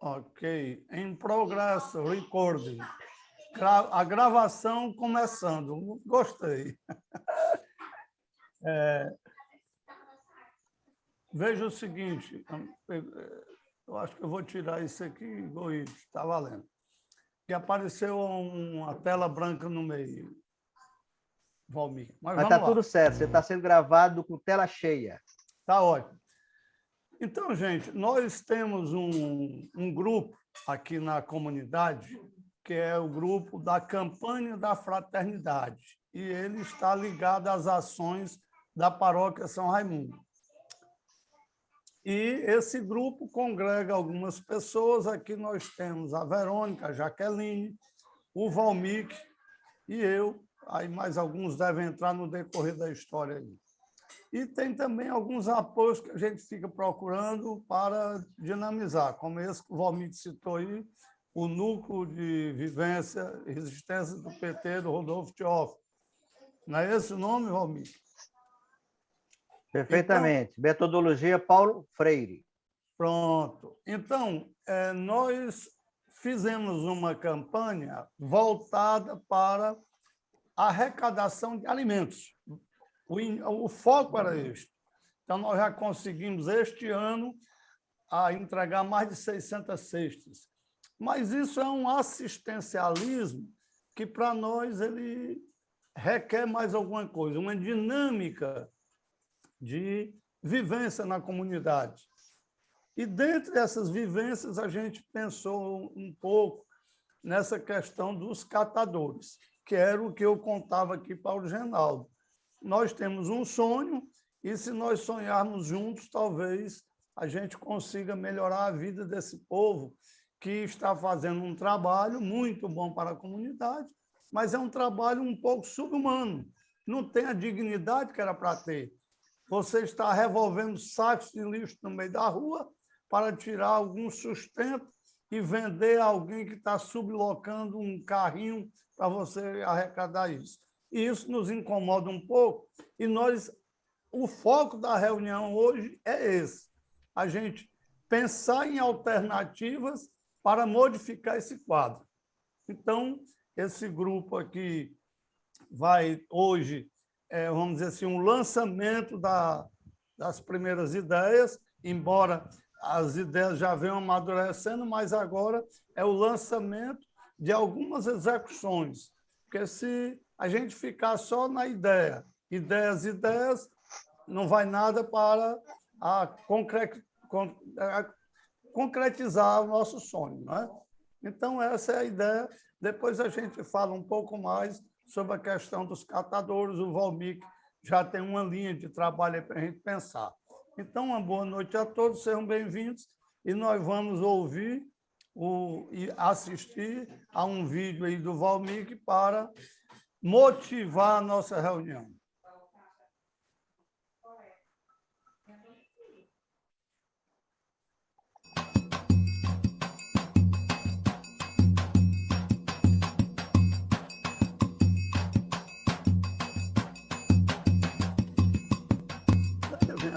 Ok. Em progresso, recording. A gravação começando. Gostei. Veja o seguinte, eu acho que eu vou tirar isso aqui, está valendo. Que apareceu uma tela branca no meio, Valmir. Mas está tudo certo, você está sendo gravado com tela cheia. Está ótimo. Então, gente, nós temos um grupo aqui na comunidade, que é o grupo da Campanha da Fraternidade, e ele está ligado às ações da Paróquia São Raimundo. E esse grupo congrega algumas pessoas. Aqui nós temos a Verônica, a Jaqueline, o Valmir e eu. Aí mais alguns devem entrar no decorrer da história aí. E tem também alguns apoios que a gente fica procurando para dinamizar, como esse que o Valmir citou aí, o Núcleo de Vivência e Resistência do PT do Rodolfo Teófilo. Não é esse o nome, Valmir? Perfeitamente. Então, metodologia Paulo Freire. Pronto. Então, nós fizemos uma campanha voltada para a arrecadação de alimentos. O foco era este. Então, nós já conseguimos, este ano, a entregar mais de 600 cestas. Mas isso é um assistencialismo que, para nós, ele requer mais alguma coisa, uma dinâmica de vivência na comunidade. E, dentre essas vivências, a gente pensou um pouco nessa questão dos catadores, que era o que eu contava aqui para o Genaldo. Nós temos um sonho e, se nós sonharmos juntos, talvez a gente consiga melhorar a vida desse povo que está fazendo um trabalho muito bom para a comunidade, mas é um trabalho um pouco subhumano. Não tem a dignidade que era para ter. Você está revolvendo sacos de lixo no meio da rua para tirar algum sustento e vender a alguém que está sublocando um carrinho para você arrecadar isso. E isso nos incomoda um pouco. E o foco da reunião hoje é esse: a gente pensar em alternativas para modificar esse quadro. Então, esse grupo aqui vai hoje, vamos dizer assim, um lançamento das primeiras ideias, embora as ideias já venham amadurecendo, mas agora é o lançamento de algumas execuções. Porque se a gente ficar só na ideias, não vai nada para concretizar o nosso sonho, não é? Então, essa é a ideia. Depois a gente fala um pouco mais sobre a questão dos catadores. O Valmir já tem uma linha de trabalho para a gente pensar. Então, uma boa noite a todos, sejam bem-vindos, e nós vamos ouvir e assistir a um vídeo aí do Valmir para motivar a nossa reunião.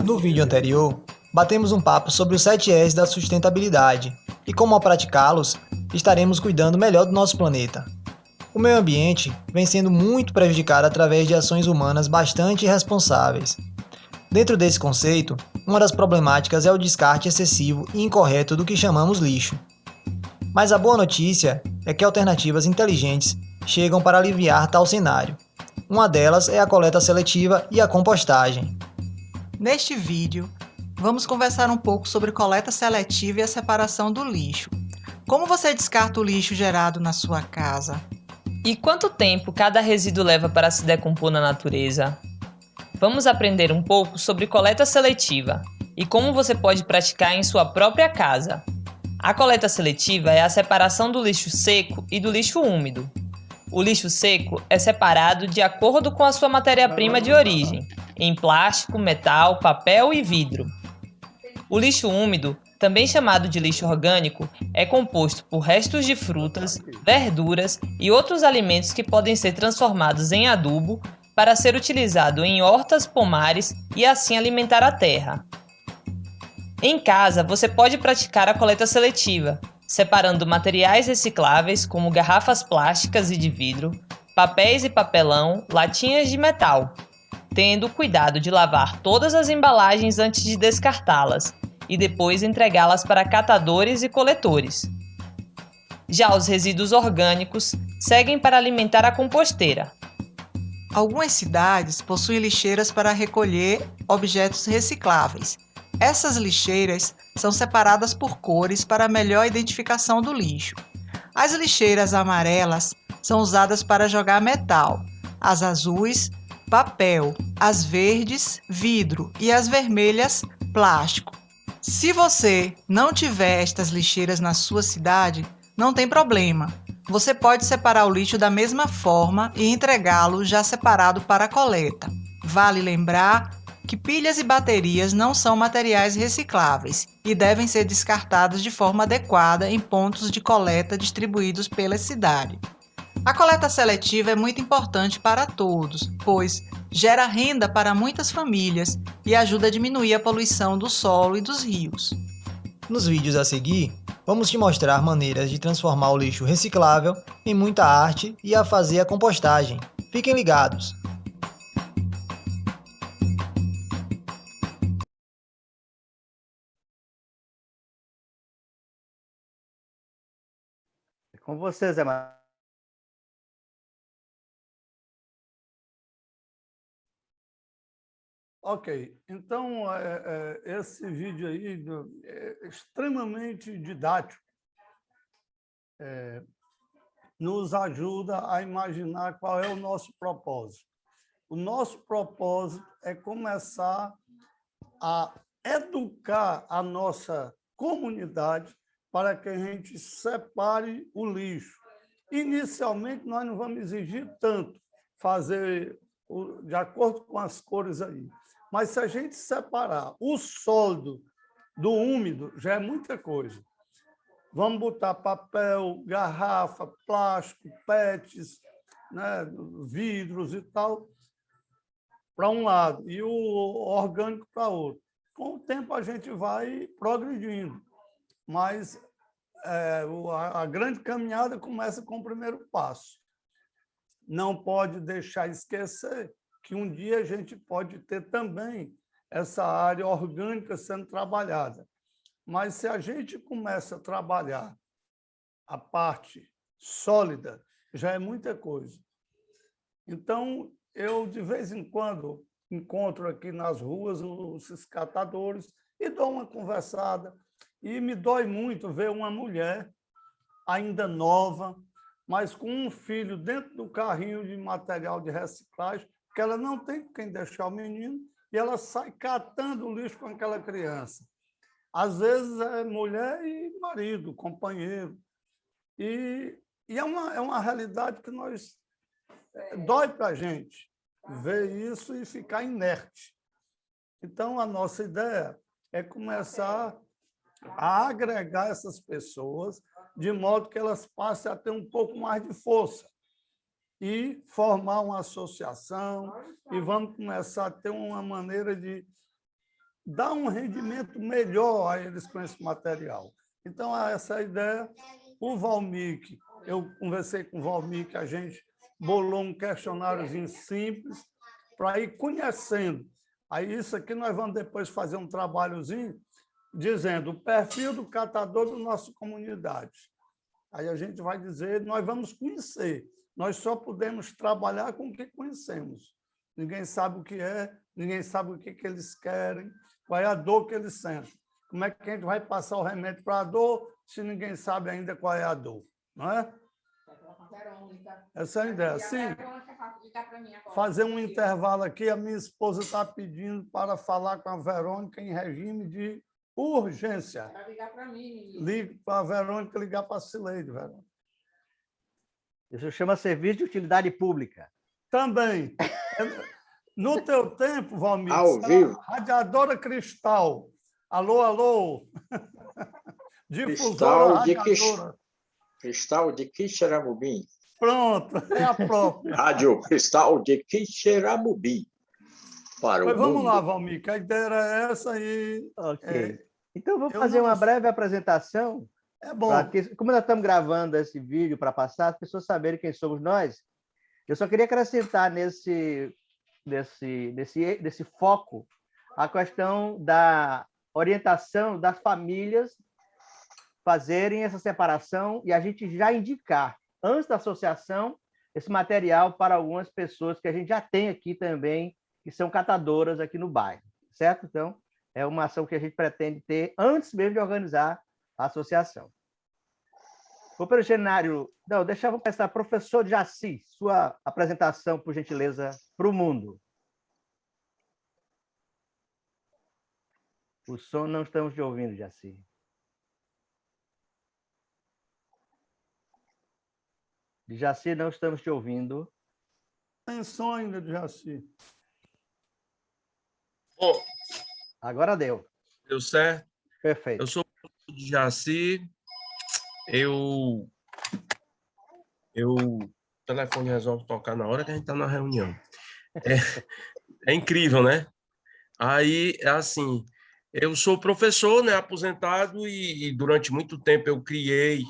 No vídeo anterior, batemos um papo sobre os 7 E's da sustentabilidade e como ao praticá-los, estaremos cuidando melhor do nosso planeta. O meio ambiente vem sendo muito prejudicado através de ações humanas bastante irresponsáveis. Dentro desse conceito, uma das problemáticas é o descarte excessivo e incorreto do que chamamos lixo. Mas a boa notícia é que alternativas inteligentes chegam para aliviar tal cenário. Uma delas é a coleta seletiva e a compostagem. Neste vídeo, vamos conversar um pouco sobre coleta seletiva e a separação do lixo. Como você descarta o lixo gerado na sua casa? E quanto tempo cada resíduo leva para se decompor na natureza? Vamos aprender um pouco sobre coleta seletiva e como você pode praticar em sua própria casa. A coleta seletiva é a separação do lixo seco e do lixo úmido. O lixo seco é separado de acordo com a sua matéria-prima de origem, em plástico, metal, papel e vidro. O lixo úmido, também chamado de lixo orgânico, é composto por restos de frutas, verduras e outros alimentos que podem ser transformados em adubo para ser utilizado em hortas, pomares e assim alimentar a terra. Em casa, você pode praticar a coleta seletiva, separando materiais recicláveis como garrafas plásticas e de vidro, papéis e papelão, latinhas de metal, tendo cuidado de lavar todas as embalagens antes de descartá-las e depois entregá-las para catadores e coletores. Já os resíduos orgânicos seguem para alimentar a composteira. Algumas cidades possuem lixeiras para recolher objetos recicláveis. Essas lixeiras são separadas por cores para melhor identificação do lixo. As lixeiras amarelas são usadas para jogar metal, as azuis, papel, as verdes, vidro e as vermelhas, plástico. Se você não tiver estas lixeiras na sua cidade, não tem problema. Você pode separar o lixo da mesma forma e entregá-lo já separado para a coleta. Vale lembrar que pilhas e baterias não são materiais recicláveis e devem ser descartados de forma adequada em pontos de coleta distribuídos pela cidade. A coleta seletiva é muito importante para todos, pois gera renda para muitas famílias e ajuda a diminuir a poluição do solo e dos rios. Nos vídeos a seguir, vamos te mostrar maneiras de transformar o lixo reciclável em muita arte e a fazer a compostagem. Fiquem ligados! É com você, Zé Maria. Ok, então esse vídeo aí é extremamente didático, nos ajuda a imaginar qual é o nosso propósito. O nosso propósito é começar a educar a nossa comunidade para que a gente separe o lixo. Inicialmente, nós não vamos exigir tanto, fazer de acordo com as cores aí. Mas se a gente separar o sólido do úmido, já é muita coisa. Vamos botar papel, garrafa, plástico, PETs, né, vidros e tal, para um lado, e o orgânico para outro. Com o tempo, a gente vai progredindo, mas a grande caminhada começa com o primeiro passo. Não pode deixar esquecer que um dia a gente pode ter também essa área orgânica sendo trabalhada. Mas se a gente começa a trabalhar a parte sólida, já é muita coisa. Então, eu, de vez em quando, encontro aqui nas ruas os catadores e dou uma conversada. E me dói muito ver uma mulher ainda nova, mas com um filho dentro do carrinho de material de reciclagem, que ela não tem quem deixar o menino, e ela sai catando o lixo com aquela criança. Às vezes é mulher e marido, companheiro. E é uma realidade que dói para a gente ver isso e ficar inerte. Então, a nossa ideia é começar a agregar essas pessoas de modo que elas passem a ter um pouco mais de força e formar uma associação e vamos começar a ter uma maneira de dar um rendimento melhor a eles com esse material. Então, essa é a ideia. O Valmik, eu conversei com o Valmik, a gente bolou um questionáriozinho simples para ir conhecendo. Aí isso aqui nós vamos depois fazer um trabalhozinho dizendo o perfil do catador da nossa comunidade. Aí a gente vai dizer, nós vamos conhecer. Nós só podemos trabalhar com o que conhecemos. Ninguém sabe o que é, ninguém sabe o que eles querem, qual é a dor que eles sentem. Como é que a gente vai passar o remédio para a dor se ninguém sabe ainda qual é a dor? Não é? Essa é a ideia. Sim, fazer um intervalo aqui. A minha esposa está pedindo para falar com a Verônica em regime de urgência. Para ligar para mim. Ligue para a Verônica, ligar para a Cileide, Verônica. Isso chama serviço de utilidade pública. Também. No teu tempo, Valmir, ao vivo. Radiadora Cristal. Alô, alô. Difusora radiadora. Cristal de Quixeramobim. Pronto, é a própria. Rádio Cristal de Quixeramobim. Mas vamos lá, Valmir, que a ideia era essa aí. Ok. Então, vou fazer uma breve apresentação É bom. Como nós estamos gravando esse vídeo para passar, as pessoas saberem quem somos nós, eu só queria acrescentar nesse foco a questão da orientação das famílias fazerem essa separação e a gente já indicar, antes da associação, esse material para algumas pessoas que a gente já tem aqui também, que são catadoras aqui no bairro, certo? Então, é uma ação que a gente pretende ter antes mesmo de organizar a associação. Vou para o cenário... Não, vamos começar. Professor Jaci, sua apresentação, por gentileza, para o mundo. O som não estamos te ouvindo, Jaci. Jaci, não estamos te ouvindo. Tem som ainda de Jaci. Bom, Agora deu. deu certo. Perfeito. Eu sou o de Jaci. O telefone resolve tocar na hora que a gente está na reunião. É incrível, né? Aí, é assim, eu sou professor, né, aposentado, e durante muito tempo eu criei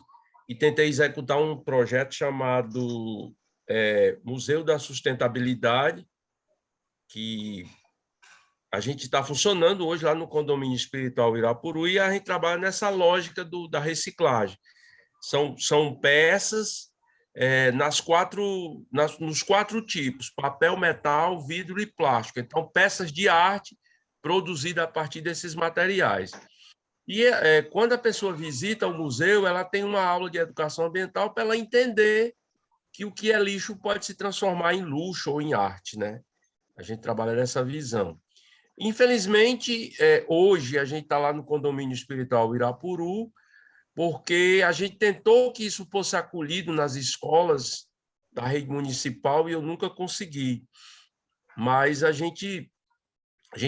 e tentei executar um projeto chamado Museu da Sustentabilidade, que a gente está funcionando hoje lá no Condomínio Espiritual Irapuru, e a gente trabalha nessa lógica da reciclagem. São peças nos 4 tipos: papel, metal, vidro e plástico. Então, peças de arte produzidas a partir desses materiais. E quando a pessoa visita o museu, ela tem uma aula de educação ambiental para ela entender que o que é lixo pode se transformar em luxo ou em arte, né? A gente trabalha nessa visão. Infelizmente, hoje a gente está lá no Condomínio Espiritual Irapuru, porque a gente tentou que isso fosse acolhido nas escolas da rede municipal e eu nunca consegui. Mas a gente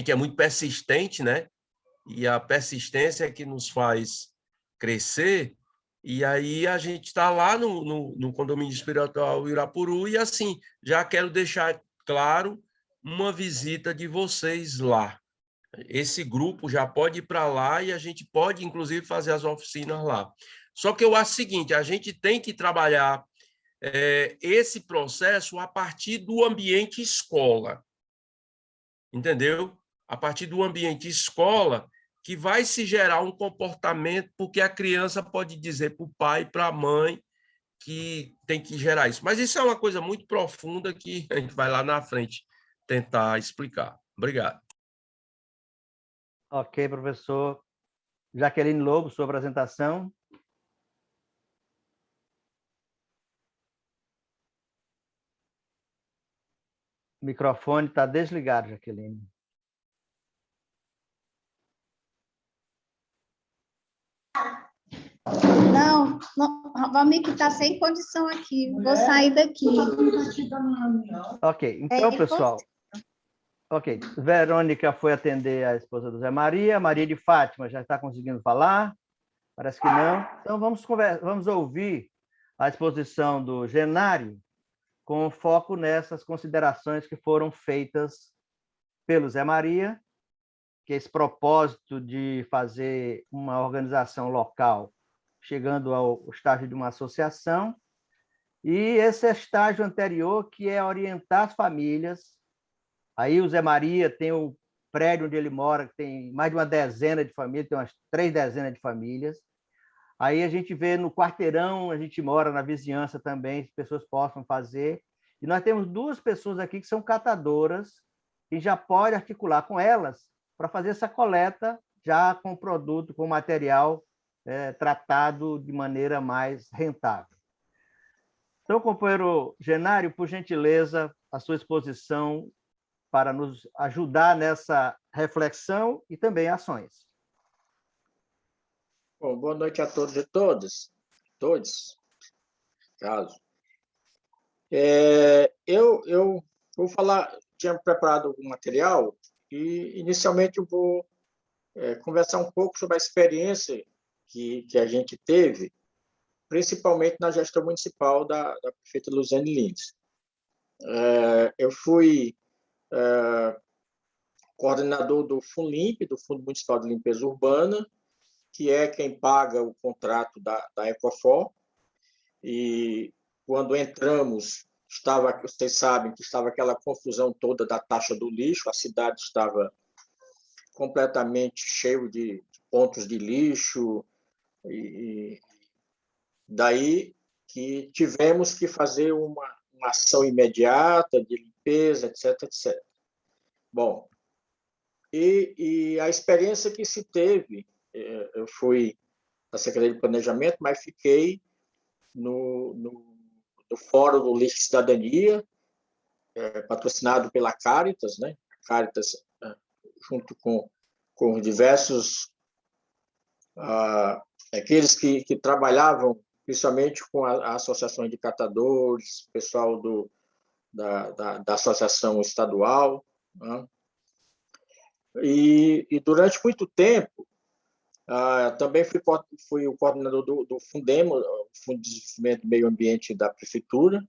é muito persistente, né? E a persistência é que nos faz crescer. E aí a gente está lá no Condomínio Espiritual Irapuru e, assim, já quero deixar claro uma visita de vocês lá. Esse grupo já pode ir para lá e a gente pode, inclusive, fazer as oficinas lá. Só que eu acho o seguinte, a gente tem que trabalhar esse processo a partir do ambiente escola, entendeu? A partir do ambiente escola, que vai se gerar um comportamento, porque a criança pode dizer para o pai, para a mãe, que tem que gerar isso. Mas isso é uma coisa muito profunda que a gente vai lá na frente tentar explicar. Obrigado. Ok, professor. Jaqueline Lobo, sua apresentação. O microfone está desligado, Jaqueline. Não, o amigo está sem condição aqui. Vou sair daqui. Ok, então, pessoal. Ok, Verônica foi atender a esposa do Zé Maria. Maria de Fátima já está conseguindo falar? Parece que não. Então, vamos ouvir a exposição do Genário com foco nessas considerações que foram feitas pelo Zé Maria, que é esse propósito de fazer uma organização local chegando ao estágio de uma associação, e esse estágio anterior, que é orientar as famílias. Aí o Zé Maria tem o prédio onde ele mora, que tem mais de uma dezena de famílias, tem umas 3 dezenas de famílias. Aí a gente vê no quarteirão, a gente mora na vizinhança também, as pessoas possam fazer. E nós temos 2 pessoas aqui que são catadoras, e já pode articular com elas para fazer essa coleta já com produto, com material tratado de maneira mais rentável. Então, companheiro Genário, por gentileza, a sua exposição para nos ajudar nessa reflexão e também ações. Bom, boa noite a todos e todas. Todos, caso. Eu vou falar, tinha preparado algum material e, inicialmente, eu vou conversar um pouco sobre a experiência que a gente teve, principalmente na gestão municipal da prefeita Luziane Lins. Eu fui coordenador do FUNLIMP, do Fundo Municipal de Limpeza Urbana, que é quem paga o contrato da Ecofor, e quando entramos, vocês sabem que estava aquela confusão toda da taxa do lixo, a cidade estava completamente cheia de pontos de lixo, e daí que tivemos que fazer uma ação imediata de limpeza, etc, etc. Bom, e a experiência que se teve, eu fui da Secretaria de Planejamento, mas fiquei no Fórum do Lixo e Cidadania, patrocinado pela Caritas, né? A Caritas, junto com diversos aqueles que trabalhavam principalmente com a associação de catadores, pessoal da associação estadual, né? E durante muito tempo também fui o coordenador do Fundemo, o Fundo de Desenvolvimento do Meio Ambiente da Prefeitura,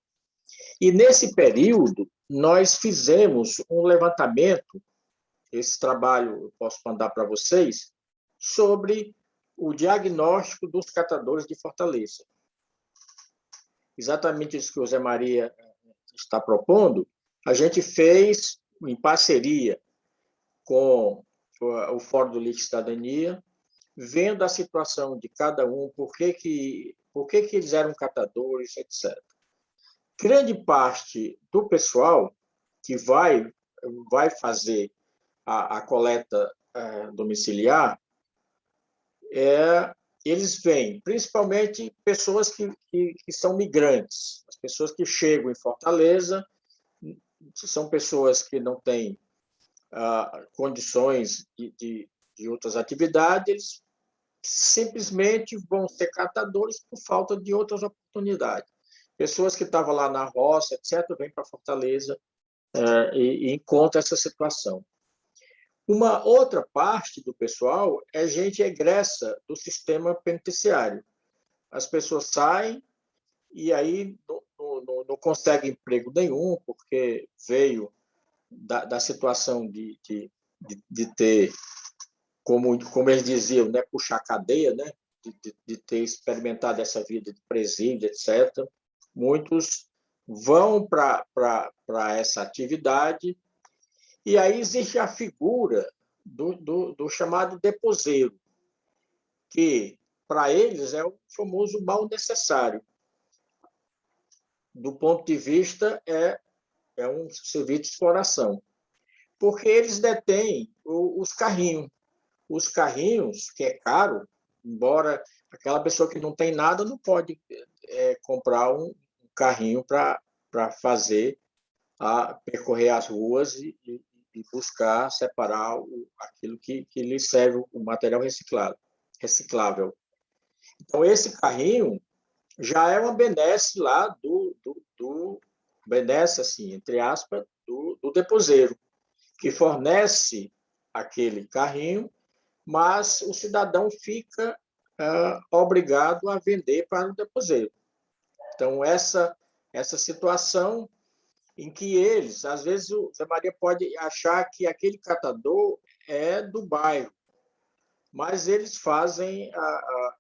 e nesse período nós fizemos um levantamento, esse trabalho eu posso mandar para vocês, sobre o diagnóstico dos catadores de Fortaleza. Exatamente isso que o Zé Maria está propondo, a gente fez em parceria com o Fórum do Lixo e Cidadania, vendo a situação de cada um, por que eles eram catadores, etc. Grande parte do pessoal que vai fazer a coleta domiciliar, eles vêm, principalmente pessoas que são migrantes, as pessoas que chegam em Fortaleza, são pessoas que não têm condições de outras atividades, simplesmente vão ser catadores por falta de outras oportunidades. Pessoas que estavam lá na roça, etc., vêm para Fortaleza e encontram essa situação. Uma outra parte do pessoal é gente egressa do sistema penitenciário. As pessoas saem e aí não conseguem emprego nenhum, porque veio da situação de ter, como eles diziam, né, puxar cadeia, né, de ter experimentado essa vida de presídio, etc. Muitos vão para essa atividade, e aí existe a figura do chamado deposeiro, que, para eles, é o famoso mal necessário. Do ponto de vista, é um serviço de exploração, porque eles detêm os carrinhos. Os carrinhos, que é caro, embora aquela pessoa que não tem nada não pode comprar um carrinho para fazer, percorrer as ruas e buscar separar aquilo que lhe serve o material reciclável. Então, esse carrinho já é uma benesse lá benesse, assim, entre aspas, do deposeiro, que fornece aquele carrinho, mas o cidadão fica obrigado a vender para o deposeiro. Então, essa situação em que eles, às vezes, o Zé Maria pode achar que aquele catador é do bairro, mas eles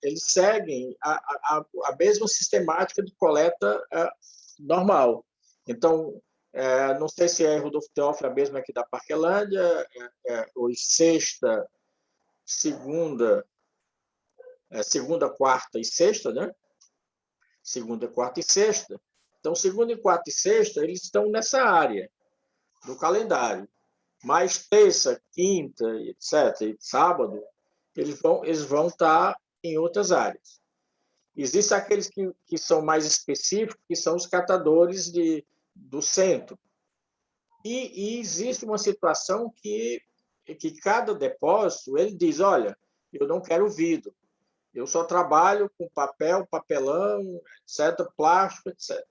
eles seguem a mesma sistemática de coleta normal. Então, não sei se é Rodolfo Teófilo a mesma aqui da Parquelândia, hoje sexta, segunda, quarta e sexta, né? Segunda, quarta e sexta. Então, segunda, quarta e sexta, eles estão nessa área do calendário. Mas terça, quinta, etc., e sábado, eles vão estar em outras áreas. Existem aqueles que são mais específicos, que são os catadores do centro. E existe uma situação que cada depósito, ele diz, olha, eu não quero vidro, eu só trabalho com papel, papelão, etc., plástico, etc.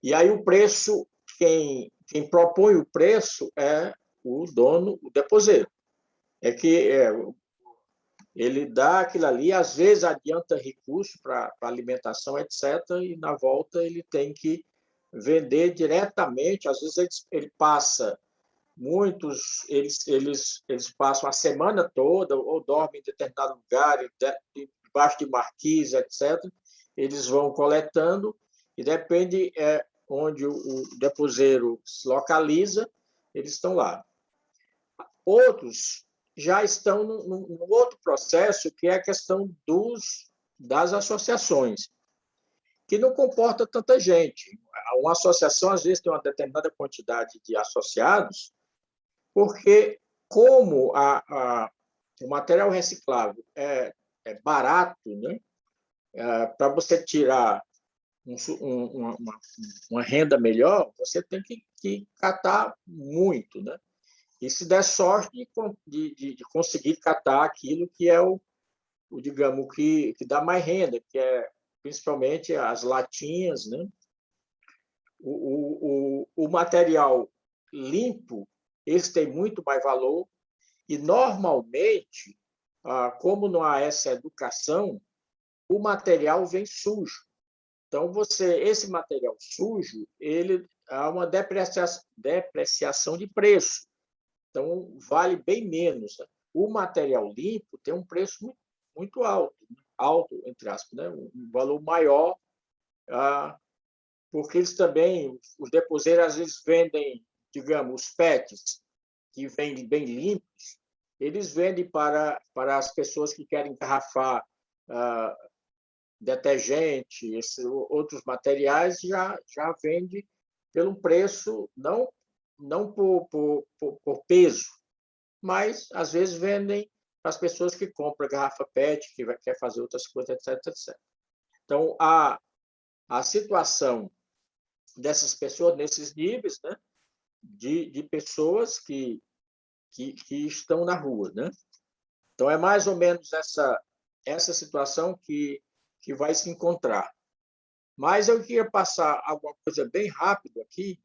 E aí o preço, quem propõe o preço é o dono, o deposeiro. Ele dá aquilo ali, às vezes adianta recurso para alimentação, etc., e na volta ele tem que vender diretamente, às vezes ele passa muitos eles passam a semana toda ou dormem em determinado lugar, debaixo de marquise, etc. Eles vão coletando e depende onde o deposeiro se localiza, eles estão lá. Outros já estão num outro processo, que é a questão das associações, que não comporta tanta gente. Uma associação, às vezes, tem uma determinada quantidade de associados, porque, como o material reciclável é barato, né? Para você tirar uma renda melhor, você tem que catar muito, né? E se der sorte de conseguir catar aquilo que é digamos, que dá mais renda, que é principalmente as latinhas, né? O material limpo, esse tem muito mais valor, e normalmente, como não há essa educação, o material vem sujo. Então, esse material sujo, ele há uma depreciação de preço. Então, vale bem menos. O material limpo tem um preço muito, muito alto, entre aspas, né? Um valor maior, porque eles também, os deposeiros, às vezes vendem, digamos, os PETs, que vêm bem limpos, eles vendem para as pessoas que querem engarrafar detergente, outros materiais, já vende pelo preço, não por peso, mas, às vezes, vendem para as pessoas que compram garrafa PET, que quer fazer outras coisas, etc, etc. Então, a situação dessas pessoas, nesses níveis, né, de pessoas que estão na rua, né? Então, é mais ou menos essa situação que vai se encontrar. Mas eu queria passar alguma coisa bem rápido aqui,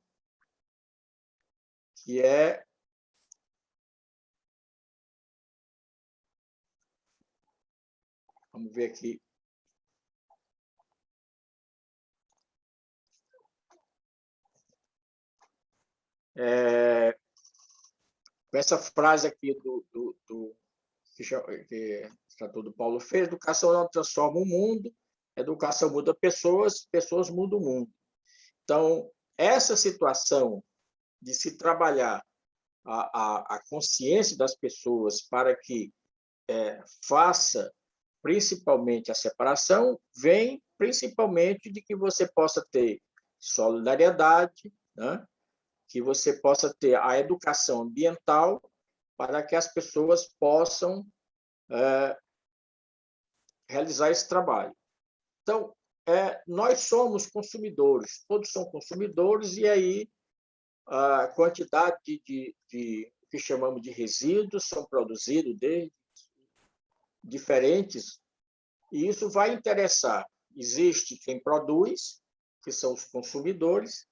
que é... Vamos ver aqui. Essa frase aqui que tratou do Paulo Freire: educação não transforma o mundo, educação muda pessoas, pessoas mudam o mundo. Então, essa situação de se trabalhar a consciência das pessoas para que faça principalmente a separação, vem principalmente de que você possa ter solidariedade, né? Que você possa ter a educação ambiental para que as pessoas possam realizar esse trabalho. Então, nós somos consumidores, todos são consumidores, e aí a quantidade de que chamamos de resíduos são produzidos de diferentes, e isso vai interessar. Existe quem produz, que são os consumidores,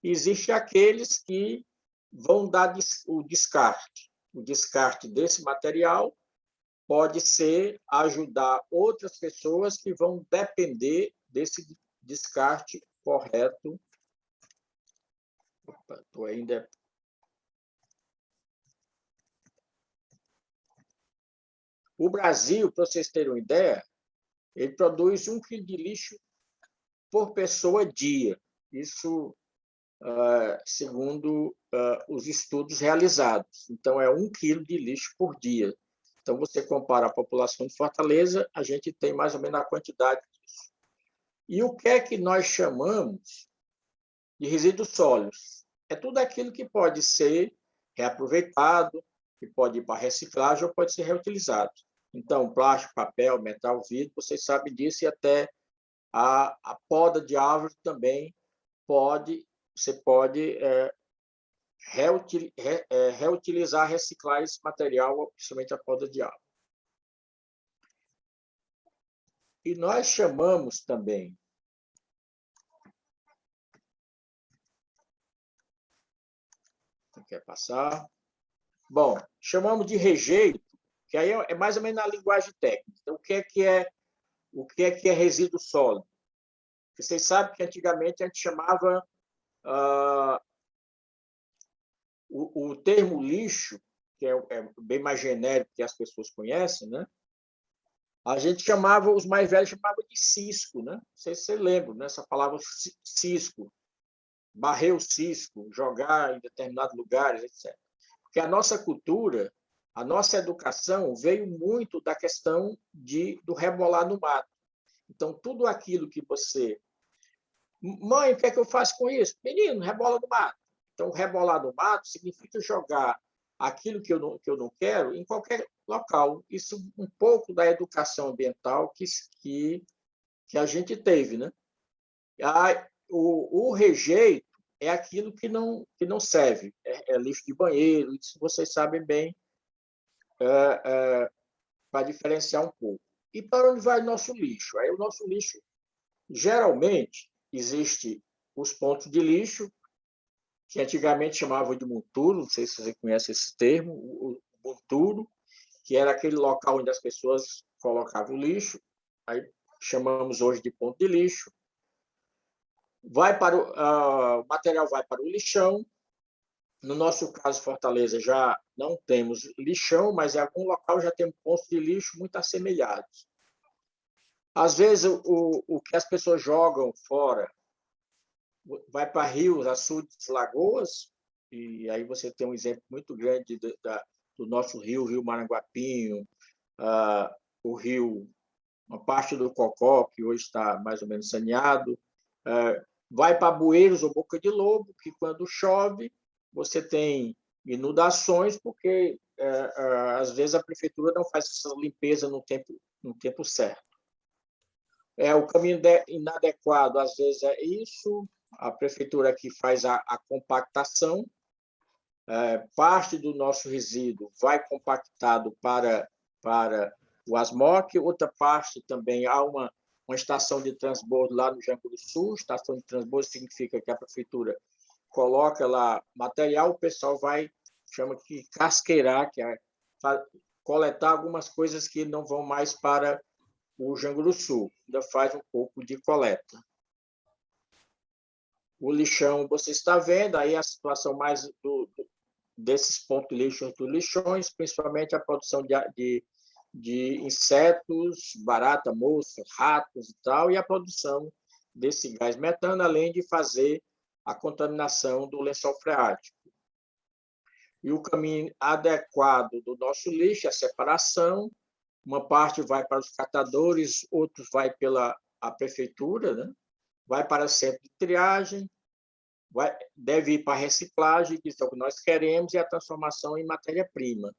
e existe aqueles que vão dar o descarte. O descarte desse material pode ser ajudar outras pessoas que vão depender desse descarte correto. Opa, estou ainda... O Brasil, para vocês terem uma ideia, ele produz 1 quilo de lixo por pessoa dia. Isso, segundo os estudos realizados. Então, é 1 quilo de lixo por dia. Então, você compara a população de Fortaleza, a gente tem mais ou menos a quantidade disso. E o que é que nós chamamos de resíduos sólidos? É tudo aquilo que pode ser reaproveitado, que pode ir para reciclagem ou pode ser reutilizado. Então, plástico, papel, metal, vidro, vocês sabem disso, e até a poda de árvore também você pode reutilizar, reciclar esse material, principalmente a poda de árvore. E nós chamamos também quer passar? Bom, chamamos de rejeito, que aí é mais ou menos na linguagem técnica. Então, o que é resíduo sólido? Vocês sabem que antigamente a gente chamava o termo lixo, que é bem mais genérico que as pessoas conhecem, né? A gente chamava, os mais velhos chamavam de cisco, né? Não sei se você lembra, né? Essa palavra cisco, barrer o cisco, jogar em determinados lugares, etc. Porque a nossa cultura, a nossa educação veio muito da questão do rebolar no mato. Então, tudo aquilo que você... Mãe, o que é que eu faço com isso? Menino, rebola no mato. Então, rebolar no mato significa jogar aquilo que eu não quero em qualquer local. Isso um pouco da educação ambiental que a gente teve, né? O rejeito é aquilo que não serve. É lixo de banheiro, isso vocês sabem bem, para diferenciar um pouco. E para onde vai o nosso lixo? Aí o nosso lixo, geralmente, existe os pontos de lixo, que antigamente chamavam de monturo, não sei se você conhece esse termo, o monturo, que era aquele local onde as pessoas colocavam o lixo, aí chamamos hoje de ponto de lixo. O material vai para o lixão. No nosso caso, Fortaleza, já não temos lixão, mas em algum local já temos pontos de lixo muito assemelhados. Às vezes, o que as pessoas jogam fora vai para rios, açudes, lagoas, e aí você tem um exemplo muito grande do nosso rio, o Rio Maranguapinho, o rio, uma parte do Cocó, que hoje está mais ou menos saneado, vai para bueiros ou boca de lobo, que quando chove, você tem inundações, porque às vezes a prefeitura não faz essa limpeza no tempo certo. O caminho inadequado, às vezes, é isso. A prefeitura aqui faz a compactação. Parte do nosso resíduo vai compactado para o ASMOC, outra parte também há uma estação de transbordo lá no Jango do Sul. Estação de transbordo significa que a prefeitura coloca lá material, o pessoal chama de casqueirar, que é coletar algumas coisas que não vão mais para o Jango do Sul, ainda faz um pouco de coleta. O lixão, você está vendo aí a situação mais desses pontos de lixo dos lixões, principalmente a produção de insetos, barata, mosca, ratos e tal, e a produção desse gás metano, além de fazer a contaminação do lençol freático. E o caminho adequado do nosso lixo é a separação. Uma parte vai para os catadores, outros vai pela prefeitura, né? Vai para o centro de triagem, deve ir para a reciclagem, que é o que nós queremos, e a transformação em matéria-prima.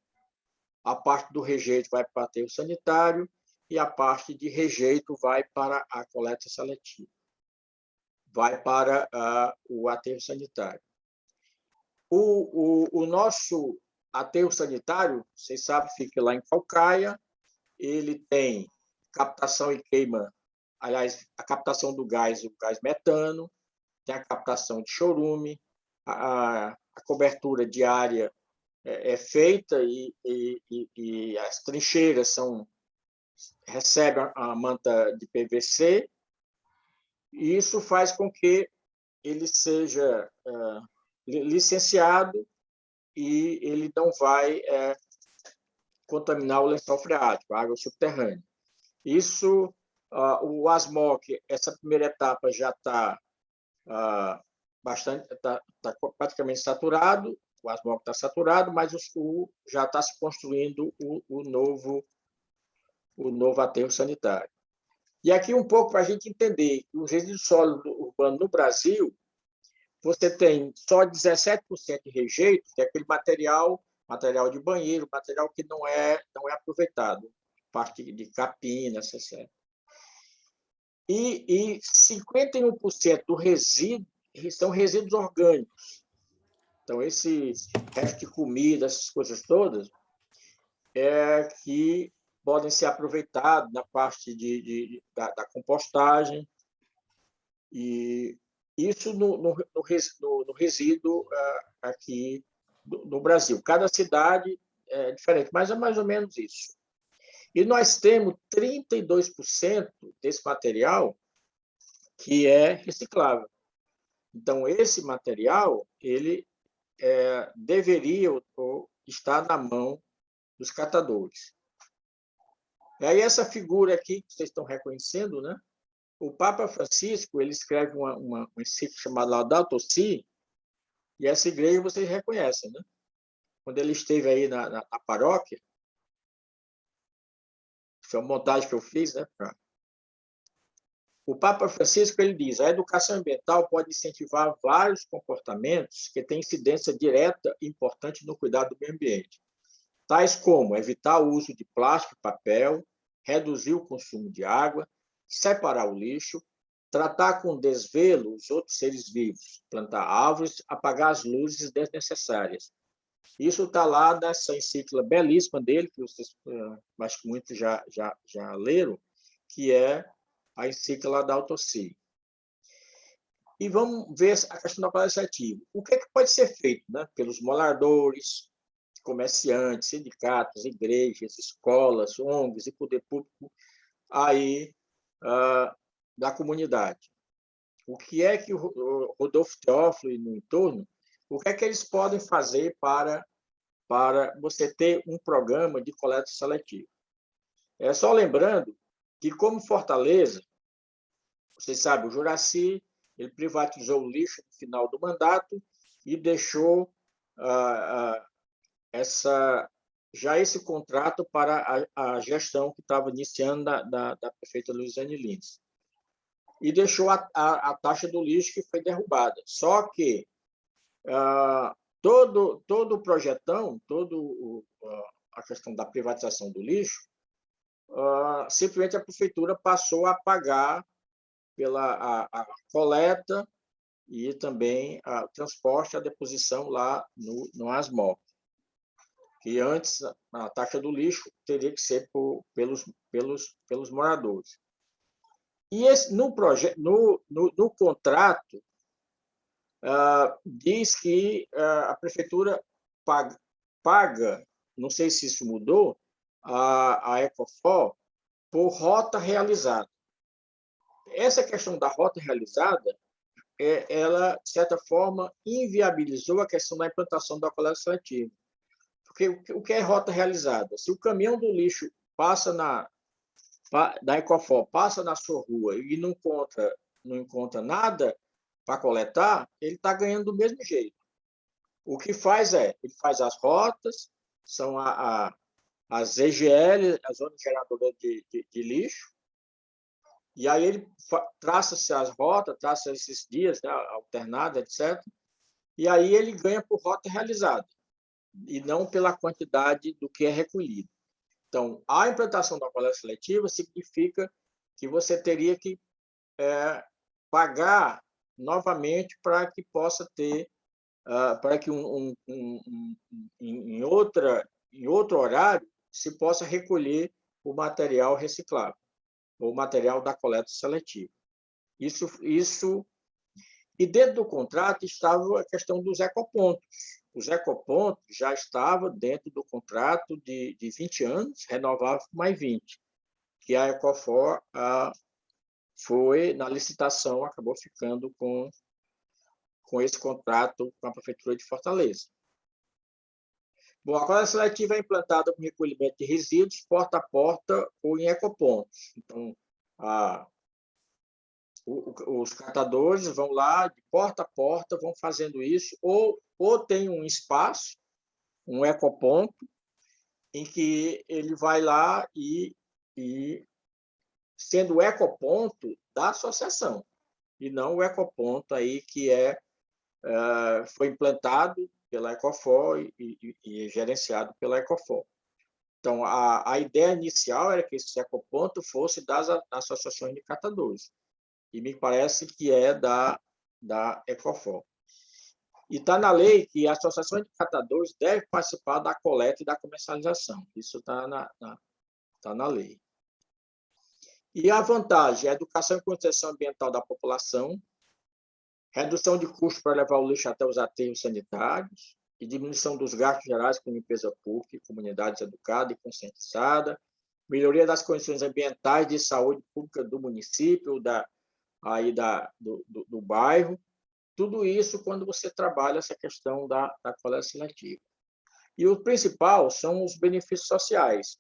A parte do rejeito vai para o aterro sanitário e a parte de rejeito vai para a coleta seletiva. Vai para o aterro sanitário. O nosso aterro sanitário, vocês sabem, fica lá em Calcaia. Ele tem captação e queima, aliás, a captação do gás, o gás metano, tem a captação de chorume, a cobertura diária é feita e as trincheiras recebem a manta de PVC, e isso faz com que ele seja licenciado e ele não vai contaminar o lençol freático, a água subterrânea. Isso, o ASMOC, essa primeira etapa já está praticamente saturado, o ASMOC está saturado, mas já está se construindo o novo aterro sanitário. E aqui um pouco para a gente entender que o resíduo sólido urbano no Brasil, você tem só 17% de rejeito, que é aquele material de banheiro, material que não é aproveitado, parte de capina, etc. E 51% do resíduo são resíduos orgânicos. Então, esse resto de comida, essas coisas todas, que podem ser aproveitados na parte da compostagem. E isso no resíduo aqui no Brasil. Cada cidade é diferente, mas é mais ou menos isso. E nós temos 32% desse material que é reciclável. Então, esse material ele deveria ou estar na mão dos catadores. E aí essa figura aqui que vocês estão reconhecendo, né? O Papa Francisco ele escreve uma encíclica chamada Laudato Si, e essa igreja vocês reconhecem, né? Quando ele esteve aí na paróquia, foi uma montagem que eu fiz, né? O Papa Francisco ele diz: a educação ambiental pode incentivar vários comportamentos que têm incidência direta e importante no cuidado do meio ambiente, tais como evitar o uso de plástico e papel, reduzir o consumo de água, separar o lixo, tratar com desvelo os outros seres vivos, plantar árvores, apagar as luzes desnecessárias. Isso está lá nessa encíclica belíssima dele, que vocês, acho que muitos já leram, que é a encíclica Laudato Si. E vamos ver a questão da coleta seletiva. O que pode ser feito, né, pelos moradores, comerciantes, sindicatos, igrejas, escolas, ONGs e poder público aí da comunidade? O que é que o Rodolfo Teófilo e no entorno, o que é que eles podem fazer para você ter um programa de coleta seletiva? Só lembrando que, como Fortaleza, vocês sabem, o Juracy ele privatizou o lixo no final do mandato e deixou esse contrato para a gestão que estava iniciando da prefeita Luiziane Lins. E deixou a taxa do lixo que foi derrubada. Só que todo o projetão, a questão da privatização do lixo, simplesmente a prefeitura passou a pagar pela a coleta e também o transporte, a deposição lá no ASMOR. Que antes a taxa do lixo teria que ser pelos moradores. E no contrato diz que a prefeitura paga, não sei se isso mudou, a Ecofor por rota realizada. Essa questão da rota realizada, ela, de certa forma, inviabilizou a questão da implantação da coleta seletiva. Porque o que é rota realizada? Se o caminhão do lixo passa da Ecofor, passa na sua rua e não encontra nada para coletar, ele está ganhando do mesmo jeito. O que faz ele faz as rotas, são as EGL, as zonas geradoras de lixo, e aí ele traça-se as rotas, traça esses dias, né, alternados, etc. E aí ele ganha por rota realizada, e não pela quantidade do que é recolhido. Então, a implantação da coleta seletiva significa que você teria que pagar novamente para que possa ter, para que em outro horário se possa recolher o material reciclável, ou o material da coleta seletiva. Isso. E dentro do contrato estava a questão dos ecopontos. Os ecopontos já estavam dentro do contrato de 20 anos, renovável por mais 20, que a Ecofor foi, na licitação, acabou ficando com esse contrato com a Prefeitura de Fortaleza. Bom, a coleta seletiva é implantada com recolhimento de resíduos porta a porta ou em ecopontos. Então, os catadores vão lá de porta a porta, vão fazendo isso, ou tem um espaço, um ecoponto, em que ele vai lá e sendo o ecoponto da associação, e não o ecoponto aí que foi implantado pela Ecofor e gerenciado pela Ecofor. Então, a ideia inicial era que esse ecoponto fosse das associações de catadores, e me parece que é da Ecofor. E está na lei que as associações de catadores devem participar da coleta e da comercialização. Isso está na lei. E a vantagem é a educação e conscientização ambiental da população, redução de custos para levar o lixo até os aterros sanitários e diminuição dos gastos gerais com limpeza pública, comunidades educadas e conscientizadas, melhoria das condições ambientais de saúde pública do município, do bairro, Tudo isso quando você trabalha essa questão da coleta seletiva. E o principal são os benefícios sociais.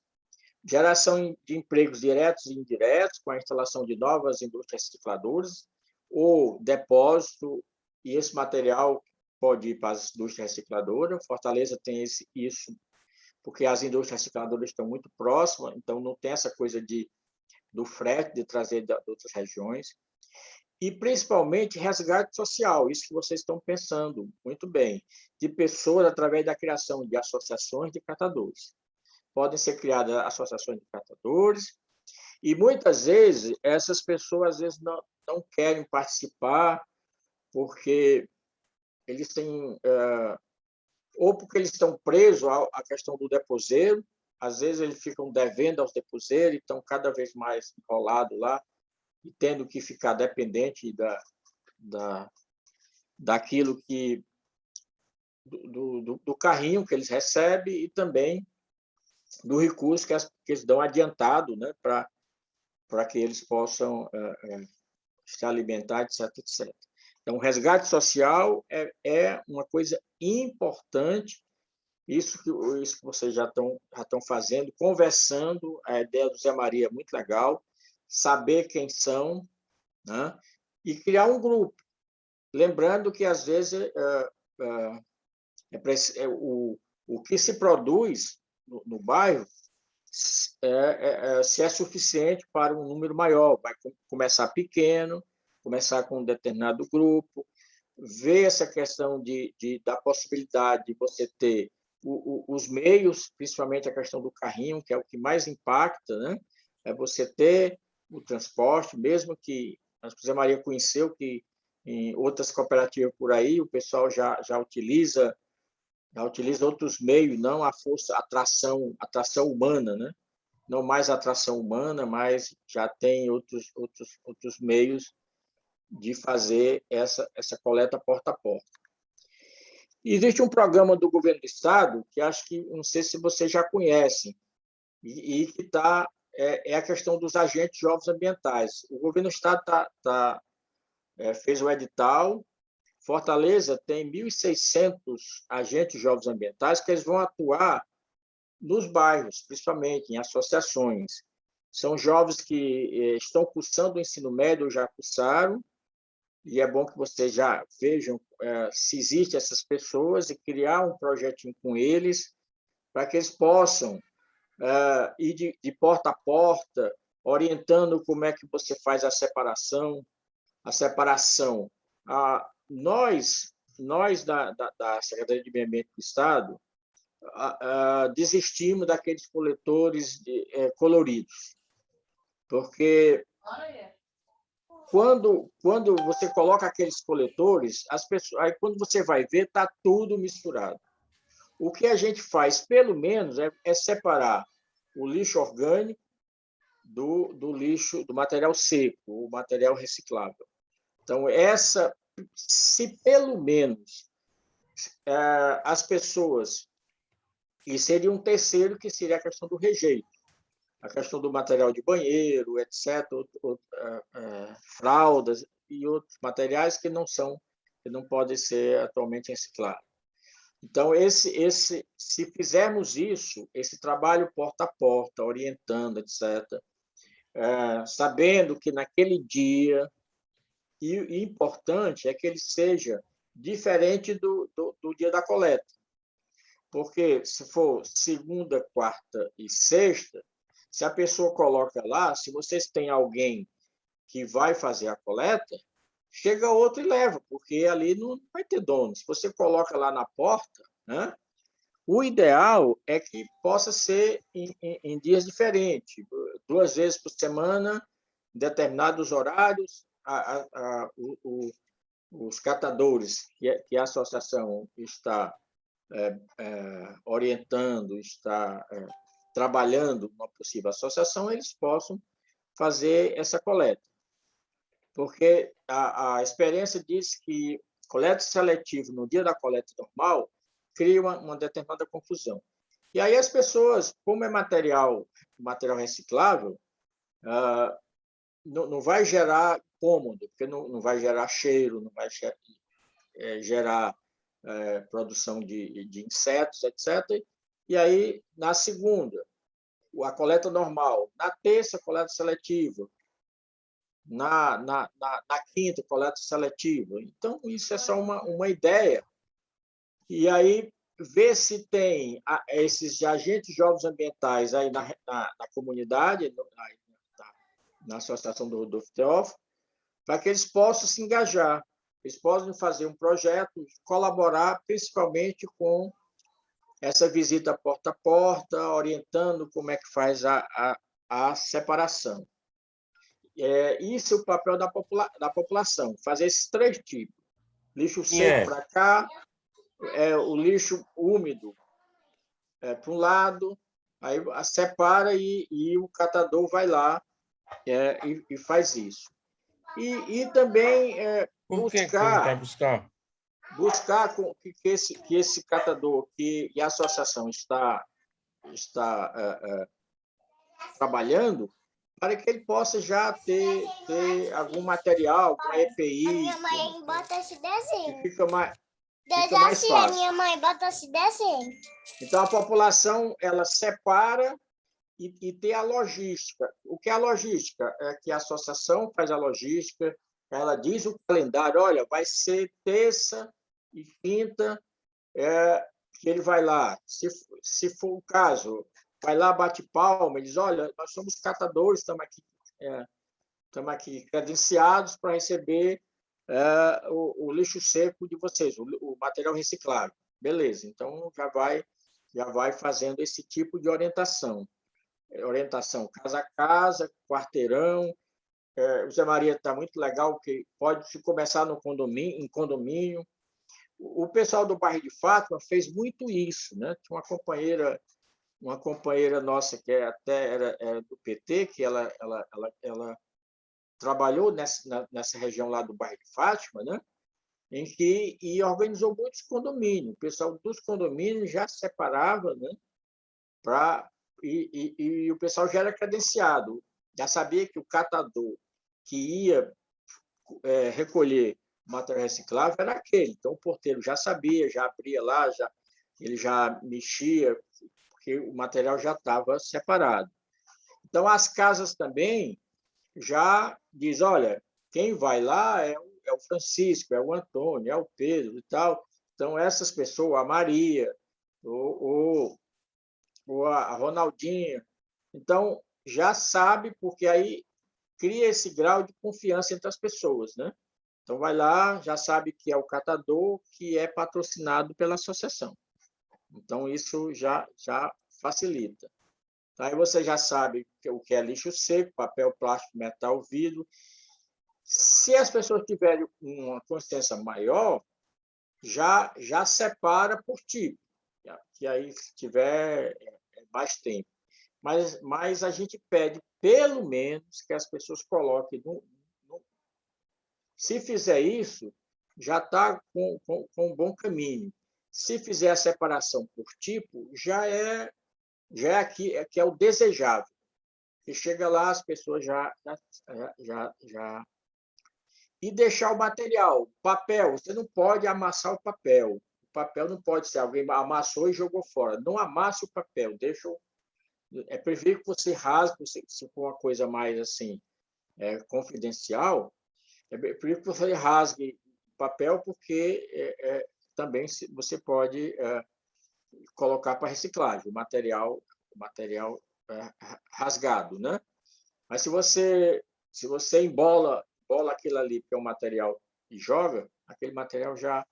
Geração de empregos diretos e indiretos, com a instalação de novas indústrias recicladoras, ou depósito, e esse material pode ir para as indústrias recicladoras. Fortaleza tem isso, porque as indústrias recicladoras estão muito próximas, então não tem essa coisa do frete, de trazer de outras regiões. E, principalmente, resgate social, isso que vocês estão pensando muito bem, de pessoas através da criação de associações de catadores. Podem ser criadas associações de catadores, e muitas vezes essas pessoas às vezes não querem participar porque eles têm, ou porque eles estão presos à questão do deposeiro, às vezes eles ficam devendo aos deposeiros e estão cada vez mais enrolados lá, e tendo que ficar dependente daquilo do carrinho que eles recebem e também do recurso que eles dão adiantado, né, para que eles possam se alimentar, etc, etc. Então, o resgate social é uma coisa importante, isso que vocês já estão fazendo, conversando, a ideia do Zé Maria é muito legal, saber quem são, né? E criar um grupo. Lembrando que, às vezes, o que se produz no bairro, se é suficiente para um número maior. Vai começar pequeno, começar com um determinado grupo, ver essa questão da possibilidade de você ter os meios, principalmente a questão do carrinho, que é o que mais impacta, né? É você ter o transporte, mesmo que a José Maria conheceu que em outras cooperativas por aí o pessoal já utiliza outros meios, não a força, atração humana, né? Não mais atração humana, mas já tem outros meios de fazer essa coleta porta a porta. Existe um programa do governo do estado que acho que, não sei se vocês já conhecem, e que é a questão dos agentes jovens ambientais. O governo do estado fez o edital. Fortaleza tem 1.600 agentes jovens ambientais que eles vão atuar nos bairros, principalmente em associações. São jovens que estão cursando o ensino médio ou já cursaram, e é bom que vocês já vejam se existem essas pessoas e criar um projetinho com eles para que eles possam ir de porta a porta, orientando como é que você faz a separação. Nós da Secretaria de Meio Ambiente do Estado, desistimos daqueles coletores coloridos, porque quando você coloca aqueles coletores, aí quando você vai ver, está tudo misturado. O que a gente faz, pelo menos, é separar o lixo orgânico do lixo, do material seco, o material reciclável. Então, se pelo menos as pessoas, e seria um terceiro, que seria a questão do rejeito, a questão do material de banheiro, etc., fraldas e outros materiais que não podem ser atualmente reciclados. Então, se fizermos isso, esse trabalho porta a porta, orientando, etc., sabendo que naquele dia, e importante é que ele seja diferente do dia da coleta, porque se for segunda, quarta e sexta, se a pessoa coloca lá, se vocês têm alguém que vai fazer a coleta, chega outro e leva, porque ali não vai ter dono. Se você coloca lá na porta, né, o ideal é que possa ser em dias diferentes, 2 vezes por semana, em determinados horários. Os catadores que a associação está orientando, está trabalhando uma possível associação, eles possam fazer essa coleta. Porque a experiência diz que coleta seletiva no dia da coleta normal cria uma determinada confusão. E aí as pessoas, como é material reciclável, não vai gerar cômodo, porque não vai gerar cheiro, não vai gerar produção de insetos, etc. E aí, na segunda, a coleta normal. Na terça, coleta seletiva. Na quinta, coleta seletiva. Então, isso é só uma ideia. E aí, ver se tem esses agentes jovens ambientais aí na comunidade, na Associação do Rodolfo Teófilo, para que eles possam se engajar. Eles possam fazer um projeto, colaborar principalmente com essa visita porta a porta, orientando como é que faz a separação. Isso é o papel da população, fazer esses 3 tipos. Lixo seco para cá, o lixo úmido para um lado, aí separa e o catador vai lá e faz isso. E também Por que não vai buscar? Buscar que esse catador e a associação está trabalhando para que ele possa já ter algum material, alguma EPI. Minha mãe bota esse desenho. Que fica mais fácil. Minha mãe bota esse desenho. Então, a população ela separa e tem a logística. O que é a logística? É que a associação faz a logística, ela diz o calendário, olha, vai ser terça e quinta, que ele vai lá. Se for o caso, vai lá, bate palma, e diz, olha, nós somos catadores, estamos aqui credenciados para receber o lixo seco de vocês, o material reciclável. Beleza, então já vai fazendo esse tipo de orientação. Orientação casa a casa, quarteirão. O Zé Maria está muito legal, que pode começar em condomínio. O pessoal do bairro de Fátima fez muito isso, né? Tinha uma companheira nossa que até era do PT, que ela trabalhou nessa região lá do bairro de Fátima, né? E organizou muitos condomínios. O pessoal dos condomínios já separava, né? E o pessoal já era credenciado, já sabia que o catador que ia recolher material reciclável era aquele. Então, o porteiro já sabia, já abria lá, ele já mexia, porque o material já estava separado. Então, as casas também já diz, olha, quem vai lá é o Francisco, é o Antônio, é o Pedro e tal. Então, essas pessoas, a Maria, ou a Ronaldinha, então, já sabe, porque aí cria esse grau de confiança entre as pessoas, né? Então, vai lá, já sabe que é o catador, que é patrocinado pela associação. Então, isso já facilita. Aí você já sabe o que é lixo seco, papel, plástico, metal, vidro. Se as pessoas tiverem uma consciência maior, já separa por tipo, que aí se tiver mais tempo. Mas a gente pede, pelo menos, que as pessoas coloquem Se fizer isso, já está com um bom caminho. Se fizer a separação por tipo, já é aqui que é o desejável. E chega lá, as pessoas já. E deixar o material. Papel, você não pode amassar o papel. O papel não pode ser alguém amassou e jogou fora. Não amasse o papel, deixa. É preferível que você rasgue, se for uma coisa mais assim, confidencial, é preferível que você rasgue o papel, porque também você pode colocar para reciclagem, o material rasgado, né? Mas se você embola aquilo ali, que é um material, e joga, aquele material já...